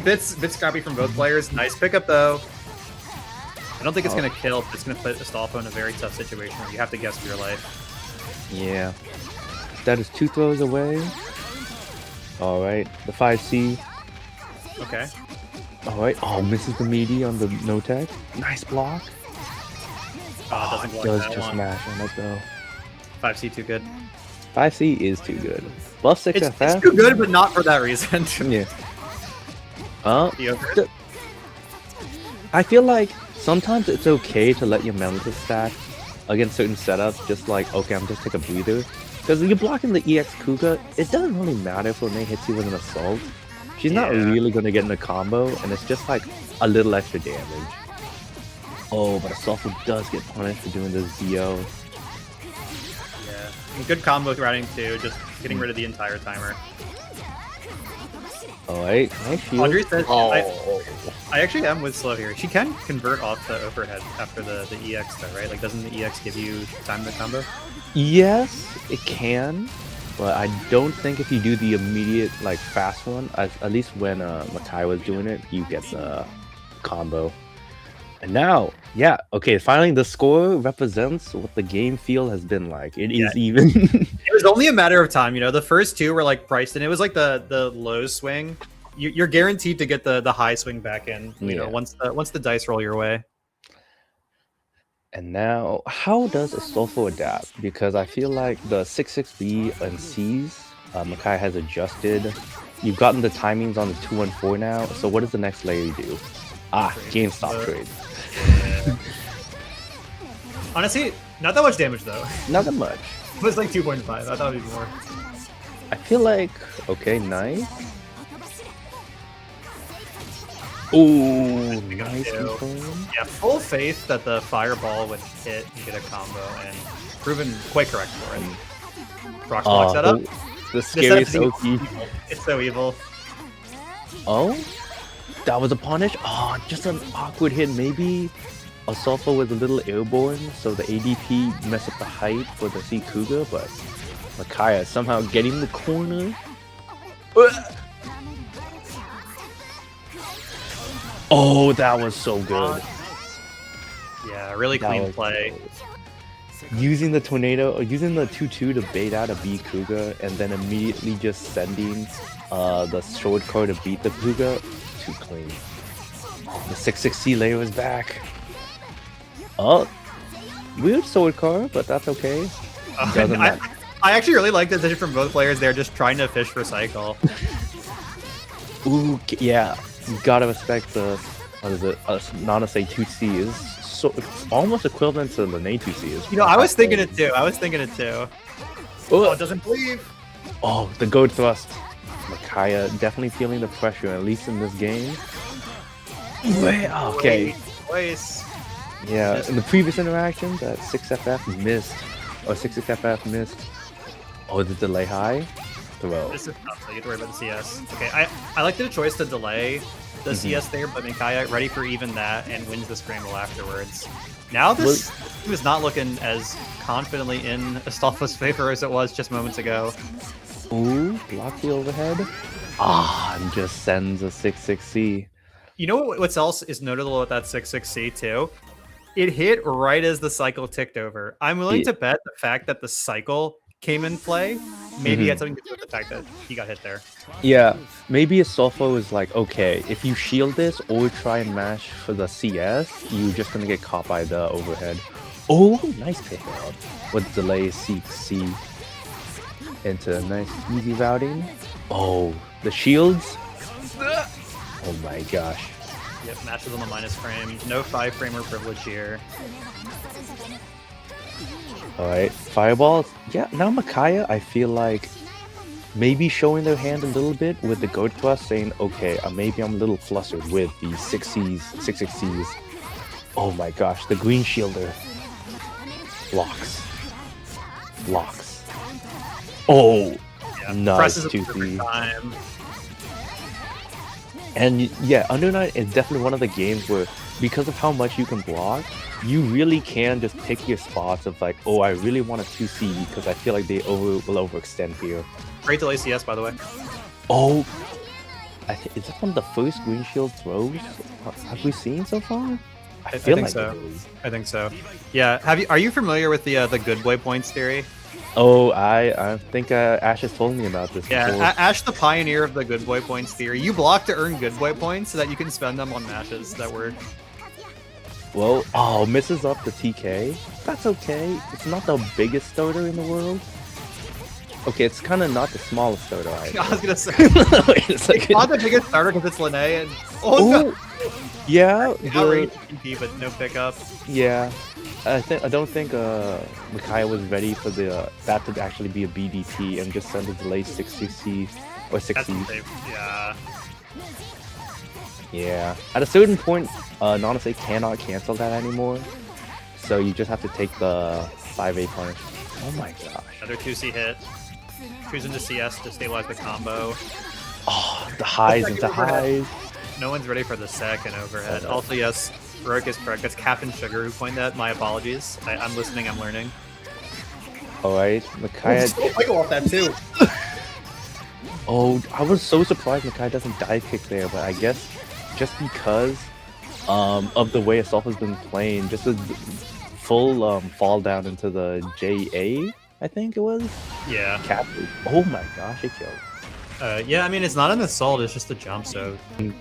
S1: Bits scrappy from both players. Nice pickup though. I don't think it's gonna kill, but it's gonna put Astolfo in a very tough situation where you have to guess for your life.
S2: Yeah. That is 2 throws away. Alright, the 5C.
S1: Okay.
S2: Alright. Oh, misses the meaty on the no tech. Nice block.
S1: Oh,
S2: It does just smash on. Let's go.
S1: 5C too good.
S2: 5C is too good. Buff 6FF.
S1: It's too good, but not for that reason.
S2: Yeah. I feel like sometimes it's okay to let your Melita stack against certain setups, just like, okay, I'm just take a breather. Because you're blocking the EX Kuga, it doesn't really matter if Lene hits you with an assault. She's not really going to get in a combo, and it's just like a little extra damage. Oh, but Astolfo does get punished for doing this DO.
S1: Yeah. And good combo routing too, just getting rid of the entire timer.
S2: Alright, nice shield.
S1: Audrey says, I actually am with Slow here. She can convert off the overhead after the EX though, right? Like, doesn't the EX give you time to combo?
S2: Yes, it can, but I don't think if you do the immediate, like, fast one, at least when Makai was doing it, you get the combo. And now, yeah, okay, finally the score represents what the game feel has been like. It is even.
S1: It was only a matter of time, the first two were like priced in. It was like the low swing. You're guaranteed to get the high swing back in, once the dice roll your way.
S2: And now, how does Astolfo adapt? Because I feel like the 6-6B and Cs, Makai has adjusted. You've gotten the timings on the 2-1-4 now, so what does the next layer do? GameStop trade.
S1: Honestly, not that much damage though.
S2: Not that much.
S1: It was like 2.5. I thought it'd be more.
S2: I feel like, okay, nice. Ooh, nice.
S1: Yeah, full faith that the fireball would hit and get a combo, and proven quite correct for it. Rock block setup.
S2: The scariest OP.
S1: It's so evil.
S2: Oh? That was a punish? Oh, just an awkward hit. Maybe Astolfo was a little airborne, so the ADP messed up the height for the C Kuga, but Makaya somehow getting the corner. Oh, that was so good.
S1: Yeah, really clean play.
S2: Using the tornado, or using the 2-2 to bait out a B Kuga, and then immediately just sending the sword card to beat the Kuga. Too clean. The 6-6C layer is back. Oh, weird sword card, but that's okay.
S1: I actually really like the decision from both players. They're just trying to fish for cycle.
S2: Ooh, yeah. You gotta respect the, what is it, Nana say 2C is so, it's almost equivalent to the Lene 2C is.
S1: I was thinking it too. Oh, it doesn't believe.
S2: Oh, the goad thrust. Makaya definitely feeling the pressure, at least in this game. Okay.
S1: Twice.
S2: Yeah, in the previous interaction, that 6FF missed. Or 6FF missed. Oh, the delay high? Throw.
S1: This is tough, so you have to worry about the CS. Okay, I like the choice to delay the CS there, but Mikaya ready for even that and wins the scramble afterwards. Now this team is not looking as confidently in Astolfo's favor as it was just moments ago.
S2: Ooh, block the overhead. And just sends a 6-6C.
S1: You know what else is notable with that 6-6C too? It hit right as the cycle ticked over. I'm willing to bet the fact that the cycle came in play maybe had something to do with the fact that he got hit there.
S2: Yeah, maybe Astolfo is like, okay, if you shield this or try and mash for the CS, you're just gonna get caught by the overhead. Oh, nice pick up with delay C into nice easy routing. Oh, the shields. Oh my gosh.
S1: Yep, matches on the minus frame. No 5-framer privilege here.
S2: Alright, fireball. Yeah, now Makaya, I feel like maybe showing their hand a little bit with the goat thrust, saying, okay, maybe I'm a little flustered with the 6Cs. Oh my gosh, the green shielder. Blocks. Oh,
S1: Yeah,
S2: nice
S1: presses at the perfect
S2: 2C.
S1: time.
S2: And yeah, Under Night is definitely one of the games where, because of how much you can block, you really can just pick your spots of like, oh, I really want a 2C because I feel like they will overextend here.
S1: Great delay CS, by the way.
S2: Oh, is that one of the first green shield throws have we seen so far?
S1: I think so. I think so. Yeah. Are you familiar with the good boy points theory?
S2: Oh, I think Ash has told me about this
S1: Yeah,
S2: before.
S1: Ash, the pioneer of the good boy points theory. You block to earn good boy points so that you can spend them on matches that work.
S2: Well, oh, misses up the TK. That's okay. It's not the biggest starter in the world. Okay, it's kind of not the smallest starter either.
S1: I was gonna say,
S2: Wait a second.
S1: it's not the biggest starter because it's Lene and
S2: Oh, yeah.
S1: outrage TP, but no pickup.
S2: Yeah, I don't think Micaiah was ready for that to actually be a BDT and just send a delay 60C or 60.
S1: Yeah.
S2: Yeah. At a certain point, Nanase cannot cancel that anymore, so you just have to take the 5A punish. Oh my gosh.
S1: Another 2C hit. Choosing to CS to stabilize the combo.
S2: Oh, the highs into highs.
S1: No one's ready for the second overhead. Also, yes, Rourke is correct. That's Captain Sugar who coined that. My apologies. I'm listening. I'm learning.
S2: All right, Micaiah.
S1: I go off that too.
S2: Oh, I was so surprised Micaiah doesn't dive kick there, but I guess just because of the way Assault has been playing, just a full fall down into the JA, I think it was.
S1: Yeah.
S2: Oh my gosh, it killed.
S1: Yeah, I mean, it's not an assault, it's just a jump, so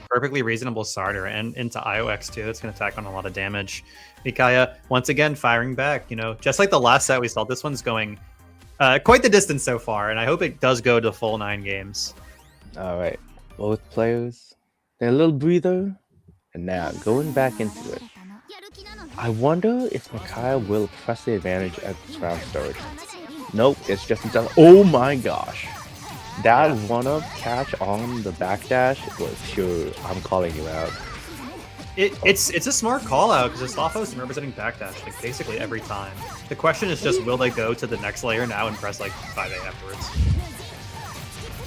S1: perfectly reasonable starter, and into IOX too, that's going to tack on a lot of damage. Micaiah, once again, firing back, you know, just like the last set we saw, this one's going quite the distance so far, and I hope it does go to full 9 games.
S2: All right, both players, they're a little breather, and now going back into it. I wonder if Micaiah will press the advantage at this round start. Nope, it's just a oh my gosh. That one-up catch on the backdash was pure. I'm calling you out.
S1: It's a smart call out because Astolfo is representing backdash like basically every time. The question is just will they go to the next layer now and press like 5A afterwards?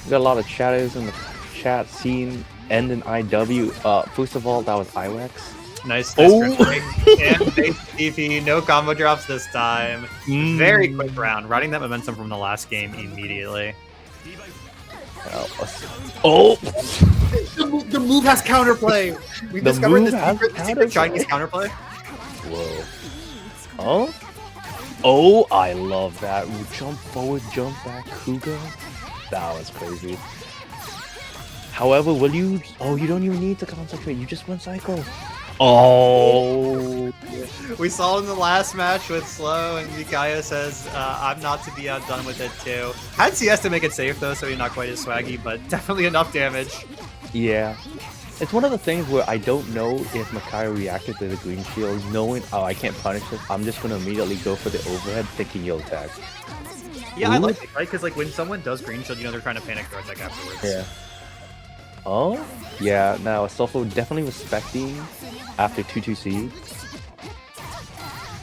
S2: We got a lot of chatters in the chat scene. End in IW. First of all, that was IWEX.
S1: Nice.
S2: Oh!
S1: And base TP, no combo drops this time. Very quick round, riding that momentum from the last game immediately.
S2: Oh!
S1: The move has counterplay. We discovered the secret Chinese counterplay.
S2: Whoa. Oh? Oh, I love that. Jump forward, jump back, Kuga. That was crazy. However, will you... Oh, you don't even need to concentrate. You just went cycle. Oh!
S1: We saw it in the last match with Slow, and Micaiah says, I'm not to be outdone with it too. Had CS to make it safe though, so he's not quite as swaggy, but definitely enough damage.
S2: Yeah. It's one of the things where I don't know if Micaiah reacted to the green shield, knowing, oh, I can't punish it. I'm just going to immediately go for the overhead, thinking you'll attack.
S1: Yeah, I like it, right? Because like when someone does green shield, you know they're trying to panic throw attack afterwards.
S2: Yeah. Oh? Yeah, now Astolfo definitely respecting after 2-2C.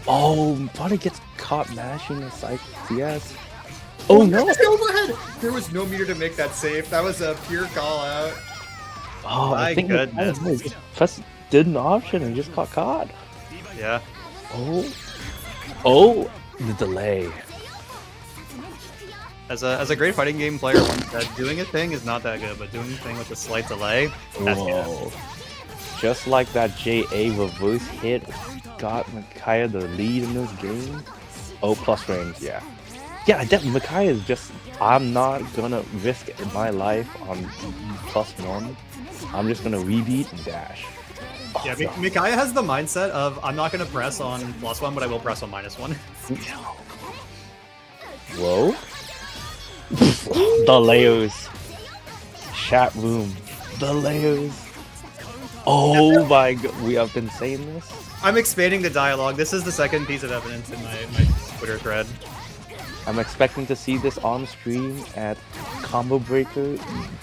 S2: Oh, probably gets caught mashing the CS. Oh no!
S1: Overhead! There was no meter to make that safe. That was a pure call out.
S2: Oh,
S1: my goodness.
S2: Press did an option and just got caught.
S1: Yeah.
S2: Oh. Oh, the delay.
S1: As a great fighting game player, doing a thing is not that good, but doing a thing with a slight delay, that's good.
S2: Just like that JA reverse hit got Micaiah the lead in this game. Oh, plus range, yeah. Yeah, definitely. Micaiah is just, I'm not gonna risk my life on +1. I'm just gonna rebeat and dash. Oh,
S1: yeah, Micaiah has the mindset of, I'm not gonna press on +1, but I will press on -1.
S2: Whoa. The layers. Chat room. The layers. Oh my god, we have been saying this?
S1: I'm expanding the dialogue. This is the second piece of evidence in my Twitter thread.
S2: I'm expecting to see this on stream at combo breaker.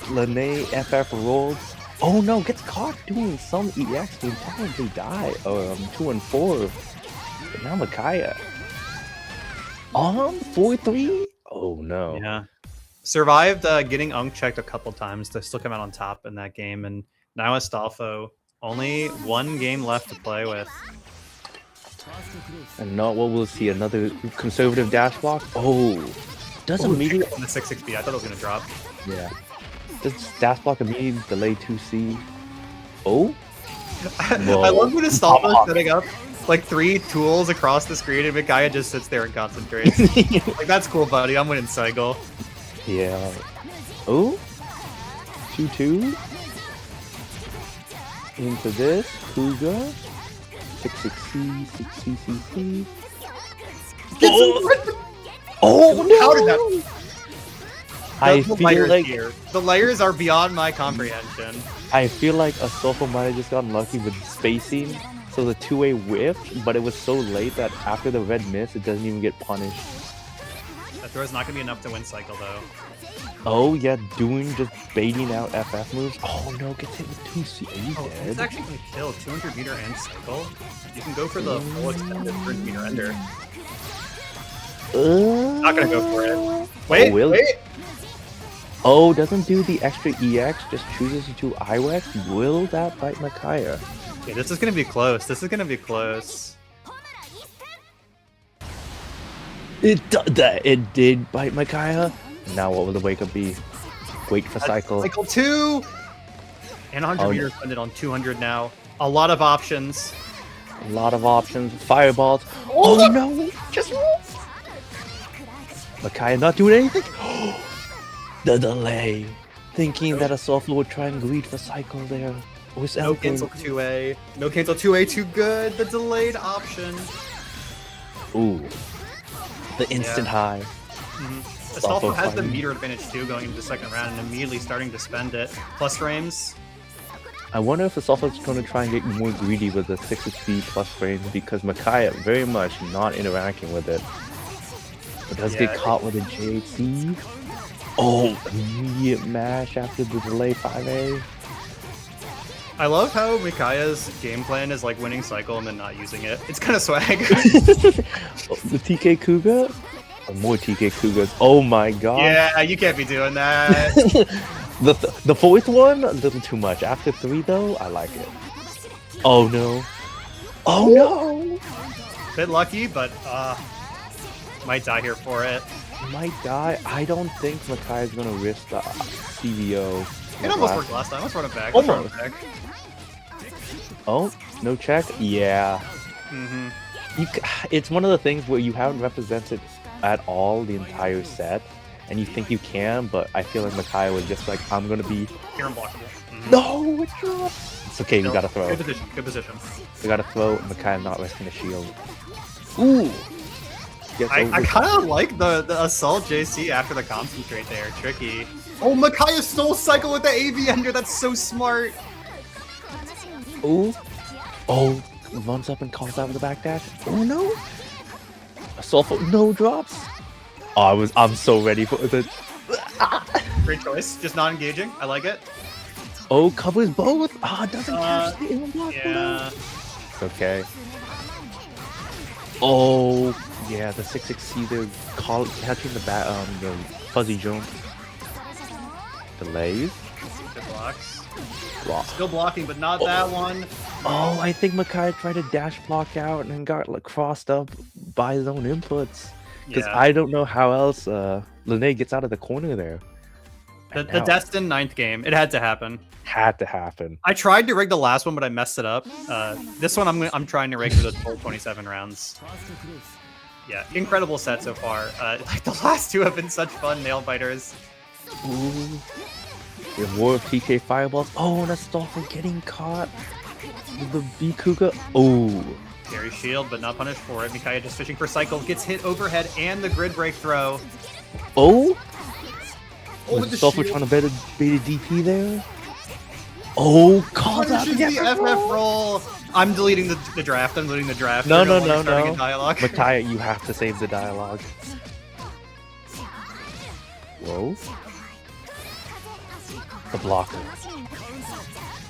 S2: Lene FF rolls. Oh no, gets caught doing some EX to probably die. 2 and 4. But now Micaiah. 4-3? Oh no.
S1: Yeah. Survived getting Unk checked a couple times to still come out on top in that game, and now Astolfo only 1 game left to play with.
S2: And not what we'll see, another conservative dash block. Oh, does immediately
S1: on the 6-6B. I thought it was gonna drop.
S2: Yeah. Does dash block immediately delay 2C? Oh?
S1: I love when Astolfo's setting up like 3 tools across the screen and Micaiah just sits there and concentrates. Like, that's cool, buddy. I'm winning cycle.
S2: Yeah. Oh? 2-2? Into this. Kuga. 6-6C, 6-C-C-C. Oh no!
S1: How did that?
S2: I feel like
S1: here. The layers are beyond my comprehension.
S2: I feel like Astolfo might have just gotten lucky with spacing, so the 2-way whiffed, but it was so late that after the red miss, it doesn't even get punished.
S1: That throw's not gonna be enough to win cycle though.
S2: Oh yeah, doing just baiting out FF moves. Oh no, gets hit with 2C. Are you dead?
S1: It's actually gonna kill 200 meter and cycle. You can go for the full extended 200 meter ender. Not gonna go for it. Wait, wait.
S2: Oh, doesn't do the extra EX, just chooses to do IWEX. Will that bite Micaiah?
S1: Yeah, this is gonna be close. This is gonna be close.
S2: It did bite Micaiah. Now what will the wake up be? Wait for cycle.
S1: Cycle 2! And 100 meters funded on 200 now. A lot of options.
S2: A lot of options. Fireballs. Oh no! Just roll! Micaiah not doing anything? The delay. Thinking that Astolfo would try and greed for cycle there.
S1: No cancel 2A. No cancel 2A too good. The delayed option.
S2: Ooh. The instant high.
S1: Astolfo has the meter advantage too going into the second round and immediately starting to spend it. Plus frames.
S2: I wonder if Astolfo's going to try and get more greedy with the 6-speed plus frames because Micaiah very much not interacting with it. But does get caught with a JC. Oh, immediate mash after the delay 5A.
S1: I love how Micaiah's game plan is like winning cycle and then not using it. It's kind of swag.
S2: The TK Kuga? Or more TK Kugas. Oh my god.
S1: Yeah, you can't be doing that.
S2: The fourth one, a little too much. After 3 though, I like it. Oh no. Oh no!
S1: Bit lucky, but might die here for it.
S2: Might die. I don't think Micaiah's gonna risk the CVO.
S1: It almost worked last time. Let's run it back. Let's run it back.
S2: Oh, no check? Yeah. It's one of the things where you haven't represented at all the entire set, and you think you can, but I feel like Micaiah was just like, I'm gonna be...
S1: You're unblockable.
S2: No! It dropped! It's okay, we gotta throw.
S1: Good position, good position.
S2: We gotta throw, Micaiah not resting the shield. Ooh!
S1: I kind of like the assault JC after the concentrate there. Tricky. Oh, Micaiah stole cycle with the AV ender. That's so smart.
S2: Ooh. Oh, runs up and calls out with the backdash. Oh no. Astolfo, no drops. Oh, I'm so ready for the...
S1: Great choice. Just not engaging. I like it.
S2: Oh, covers both. Ah, doesn't catch the unblockable.
S1: Yeah.
S2: It's okay. Oh, yeah, the 6-6C, they're catching the fuzzy jump. Delays.
S1: Good blocks.
S2: Block.
S1: Still blocking, but not that one.
S2: Oh, I think Micaiah tried to dash block out and got like crossed up by his own inputs. Because I don't know how else Lene gets out of the corner there.
S1: The Destin 9th game. It had to happen.
S2: Had to happen.
S1: I tried to rig the last one, but I messed it up. This one I'm trying to rig for the full 27 rounds. Yeah, incredible set so far. Like the last 2 have been such fun nail biters.
S2: Ooh. We have more TK fireballs. Oh, and Astolfo getting caught with the B-Kuga. Oh.
S1: Carry shield, but not punished for it. Micaiah just fishing for cycle. Gets hit overhead and the grid break throw.
S2: Oh.
S1: Oh,
S2: Astolfo trying to bait a DP there. Oh, calls out the
S1: FF roll. I'm deleting the draft. I'm deleting the draft.
S2: No.
S1: Dialogue.
S2: Micaiah, you have to save the dialogue. Whoa. The blocker.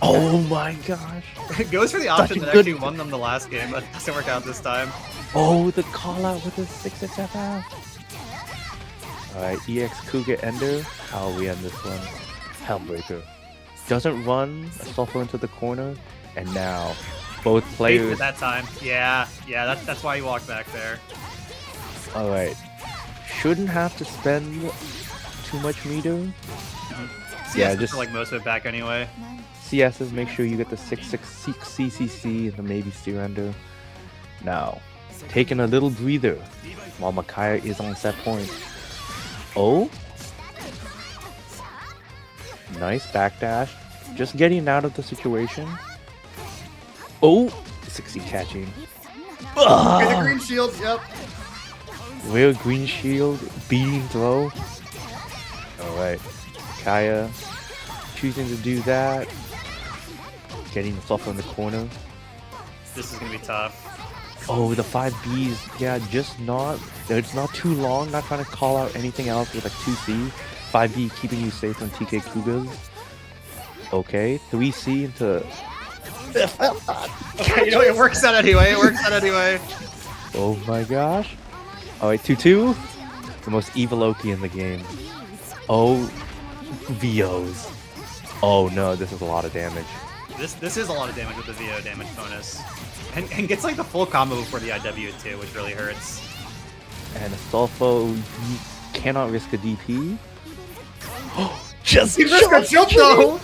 S2: Oh my gosh.
S1: It goes for the
S2: Such
S1: option
S2: a
S1: that
S2: good-
S1: actually won them the last game, but it doesn't work out this time.
S2: Oh, the call out with the 6XFF. Alright, EX Cougar Ender. How we end this one? Hellbreaker. Doesn't run a Sulfur into the corner, and now both
S1: Faked
S2: players.
S1: it that time. Yeah, that's why he walked back there.
S2: Alright. Shouldn't have to spend too much meter.
S1: CS
S2: just-
S1: for like most of it back anyway.
S2: CSs, make sure you get the 6/6 CCC and the maybe steer ender. Now, taking a little breather while Micaiah is on set point. Oh? Nice backdash. Just getting out of the situation. Oh! 60 catching.
S1: Okay, the
S2: Ah!
S1: green shield, yep.
S2: Real green shield, beating throw. Alright. Kaya choosing to do that. Getting himself in the corner.
S1: This is gonna be tough.
S2: Oh, the 5Bs. Yeah, just not. It's not too long. Not trying to call out anything else with like 2C. 5B keeping you safe from TK Kugas. Okay, 3C into.
S1: Okay, you know, it works out anyway.
S2: Oh my gosh. Alright, 2-2. The most evil Loki in the game. Oh, VOs. Oh no, this is a lot of damage.
S1: This is a lot of damage with the VO damage bonus. And gets like the full combo before the IW too, which really hurts.
S2: And Astolfo, you cannot risk a DP. Just
S1: He risked a jump though!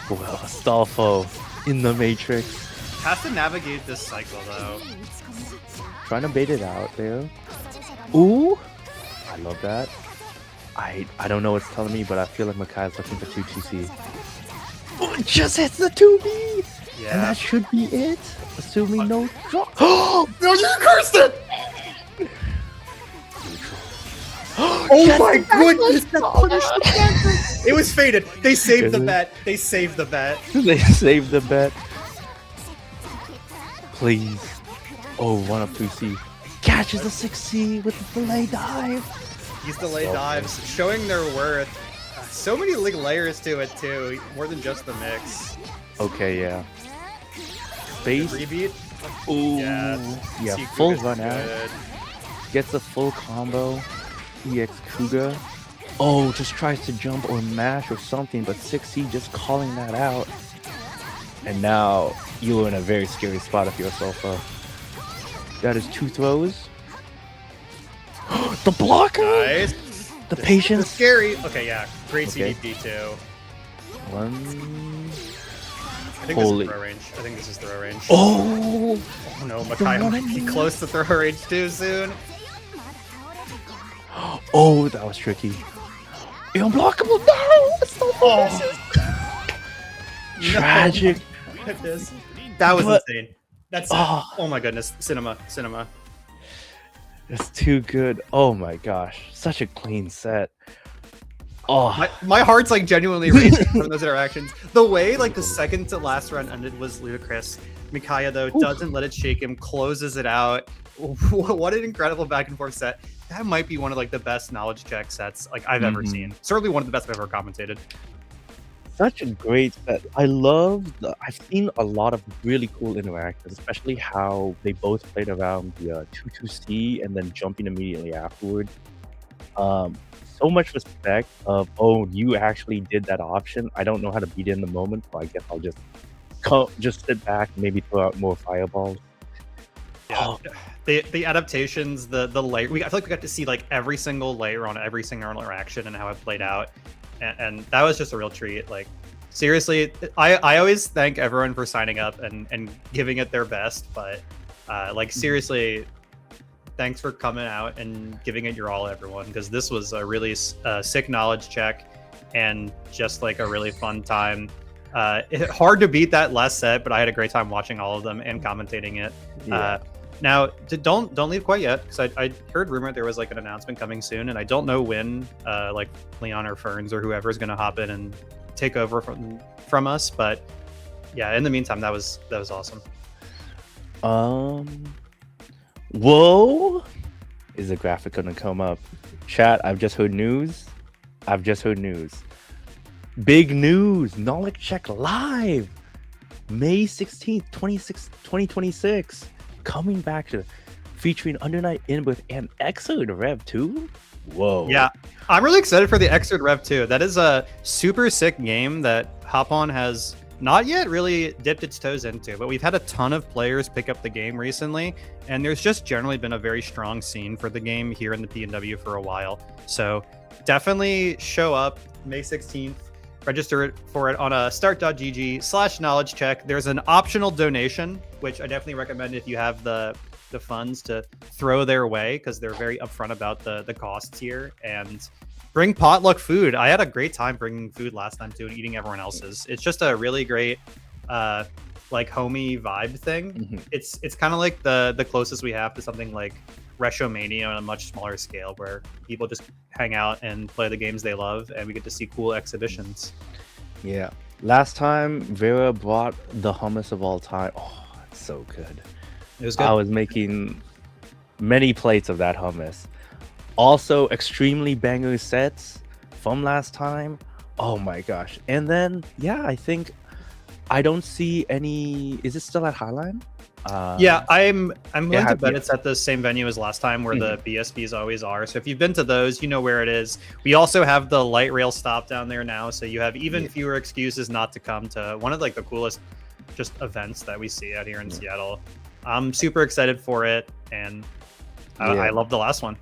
S2: Well, Astolfo in the Matrix.
S1: Has to navigate this cycle though.
S2: Trying to bait it out there. Ooh! I love that. I don't know what's telling me, but I feel like Makai's looking for 2TC. Oh, it just hits the 2B!
S1: Yeah.
S2: And that should be it. Assuming no drop.
S1: No, you cursed it! Oh
S2: Yes,
S1: my
S2: that
S1: goodness!
S2: was
S1: That
S2: so
S1: punished the bet. It was faded. They saved the
S2: Is it?
S1: bet. They saved the bet.
S2: They saved the bet. Please. Oh, 1-up-2C. Catches a 6C with the delay dive.
S1: These delayed
S2: So
S1: dives showing their worth. So many like layers to it too, more than just the mix.
S2: Okay, yeah.
S1: The
S2: Base.
S1: rebeat.
S2: Ooh.
S1: Yeah.
S2: Yeah,
S1: See,
S2: full
S1: Kuga's
S2: run out.
S1: good.
S2: Gets a full combo. EX Kuga. Oh, just tries to jump or mash or something, but 6C just calling that out. And now you're in a very scary spot if you're a Sulfur. That is 2 throws. The blocker!
S1: Nice.
S2: The
S1: It's
S2: patience.
S1: scary. Okay, yeah. Great
S2: Okay.
S1: CDP too.
S2: One.
S1: I think
S2: Holy.
S1: this is throw range.
S2: Oh!
S1: Oh no, Makai might be close to throw range too soon.
S2: Oh, that was tricky. Unblockable! No! It's so tragic.
S1: Goodness. That was
S2: But-
S1: insane. That's
S2: Oh.
S1: oh my goodness, cinema.
S2: It's too good. Oh my gosh. Such a clean set. Oh,
S1: My heart's like genuinely racing from those interactions. The way like the second to last run ended was ludicrous. Mikaya though doesn't let it shake him, closes it out. What an incredible back and forth set. That might be one of like the best knowledge check sets like I've ever seen. Certainly one of the best I've ever commentated.
S2: such a great set. I've seen a lot of really cool interactions, especially how they both played around the 2-2C and then jumping immediately afterward. So much respect of, oh, you actually did that option. I don't know how to beat it in the moment, so I guess I'll just sit back and maybe throw out more fireballs.
S1: Yeah.
S2: Oh.
S1: The adaptations, the layer. I feel like we got to see like every single layer on every single interaction and how it played out, and that was just a real treat. Like seriously, I always thank everyone for signing up and giving it their best, but like seriously, thanks for coming out and giving it your all, everyone, because this was a really sick knowledge check and just like a really fun time. Hard to beat that last set, but I had a great time watching all of them and commentating it.
S2: Yeah.
S1: Now, don't leave quite yet, because I heard rumor there was like an announcement coming soon, and I don't know when, like Leon or Ferns or whoever is going to hop in and take over from us. But yeah, in the meantime, that was awesome.
S2: Whoa! Is the graphic gonna come up? Chat, I've just heard news. Big news! Knowledge Check Live! May 16th, 2026. Coming back to featuring Under Night Inbirth and Exode Rev 2? Whoa.
S1: Yeah, I'm really excited for the Exode Rev 2. That is a super sick game that Hop On has not yet really dipped its toes into, but we've had a ton of players pick up the game recently, and there's just generally been a very strong scene for the game here in the PNW for a while. So definitely show up May 16th. Register for it on a start.gg/knowledge check. There's an optional donation, which I definitely recommend if you have the funds to throw their way, because they're very upfront about the costs here. And bring potluck food. I had a great time bringing food last time too and eating everyone else's. It's just a really great like homey vibe thing.
S2: Mm-hmm.
S1: It's kind of like the closest we have to something like Reshomania on a much smaller scale, where people just hang out and play the games they love, and we get to see cool exhibitions.
S2: Yeah. Last time, Vera brought the hummus of all time. Oh, it's so good.
S1: It was good.
S2: I was making many plates of that hummus. Also, extremely banger sets from last time. Oh my gosh. And then, yeah, I think I don't see any... Is it still at Highline?
S1: Yeah, I'm willing to bet
S2: yeah.
S1: it's at the same venue as last time, where the BSBs always are. So if you've been to those, you know where it is. We also have the light rail stop down there now, so you have even fewer excuses not to come to one of like the coolest just events that we see out here in Seattle. I'm super excited for it, and I love the last one.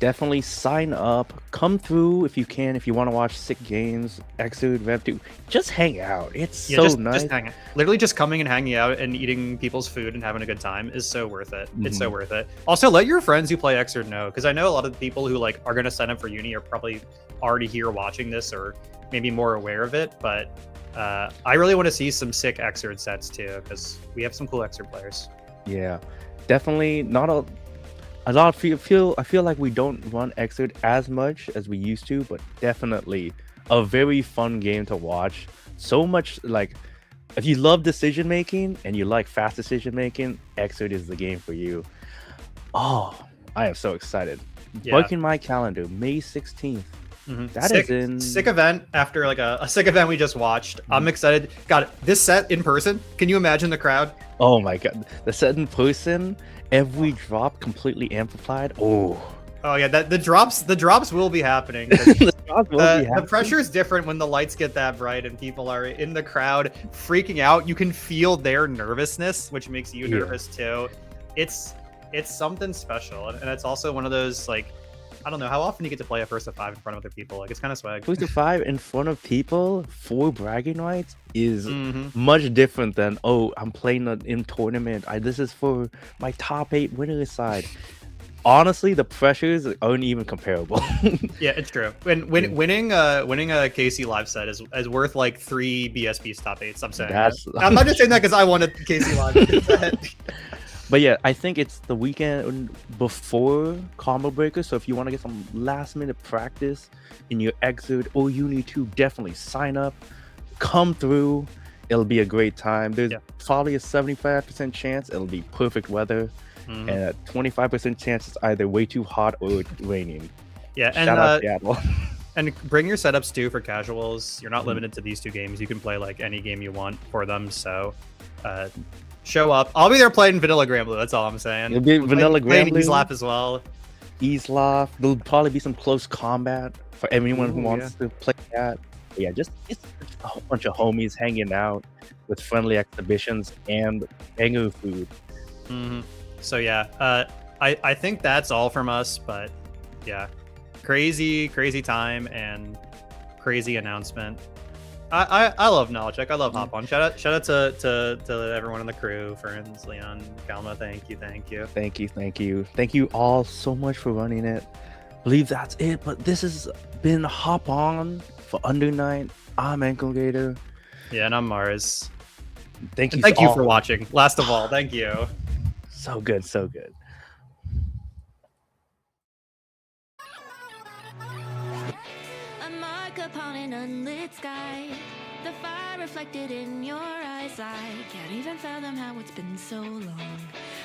S2: Definitely sign up. Come through if you can. If you want to watch sick games, Exode, Rev 2, just hang out. It's so nice.
S1: Just hang out. Literally just coming and hanging out and eating people's food and having a good time is so worth it. It's so worth it. Also, let your friends who play Exode know, because I know a lot of the people who like are going to sign up for Uni are probably already here watching this, or maybe more aware of it. But I really want to see some sick Exode sets too, because we have some cool Exode players.
S2: Yeah, definitely not a lot of I feel like we don't run Exode as much as we used to, but definitely a very fun game to watch. So much, like, if you love decision making and you like fast decision making, Exode is the game for you. Oh, I am so excited. Marking my calendar, May 16th. That
S1: sick,
S2: is in
S1: sick event after like a sick event we just watched. I'm excited. God, this set in person. Can you imagine the crowd?
S2: Oh my god, the set in person, every drop completely amplified. Oh
S1: yeah, the drops will be happening. The pressure is different when the lights get that bright and people are in the crowd freaking out. You can feel their nervousness, which makes you nervous too. It's something special, and it's also one of those, like, I don't know how often you get to play a first of 5 in front of other people. Like, it's kind of swag.
S2: First of 5 in front of people for bragging rights is much different than, oh, I'm playing in tournament. This is for my top 8 winners side. Honestly, the pressures aren't even comparable.
S1: Yeah, it's true. Winning a KC live set is worth like 3 BSB's top 8s. I'm saying. I'm not just saying that because I won a KC live set.
S2: But yeah, I think it's the weekend before Combo Breaker, so if you want to get some last minute practice in your Exode or Uni 2, definitely sign up, come through. It'll be a great time. There's probably a 75% chance it'll be perfect weather, and a 25% chance it's either way too hot or raining.
S1: Yeah,
S2: shout out Seattle.
S1: And bring your setups too for casuals. You're not limited to these 2 games. You can play like any game you want for them. So show up. I'll be there playing Vanilla Granblue. That's all I'm saying.
S2: It'll be Vanilla Granblue.
S1: Easlap as well.
S2: Easlap. There'll probably be some close combat for everyone who wants to play that. But yeah, just a whole bunch of homies hanging out with friendly exhibitions and banger food.
S1: So yeah, I think that's all from us. But yeah, crazy time and crazy announcement. I love Knowledge Check. I love Hop On. Shout out to everyone in the crew, Ferns, Leon, Kalma. Thank you.
S2: Thank you all so much for running it. I believe that's it. But this has been Hop On for Under Night. I'm Ankle Gator.
S1: Yeah, and I'm Mars.
S2: Thank you
S1: for watching. Last of all, thank you.
S2: So good.
S3: Upon an unlit sky, the fire reflected in your eyes. I can't even fathom how it's been so long,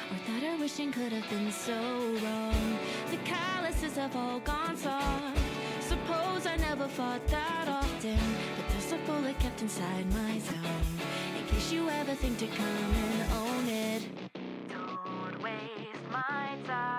S3: or that our wishing could have been so wrong. The calluses have all gone soft. Suppose I never fought that often, but bullet kept inside my zone. In case you ever think to come and own it. Don't waste my time.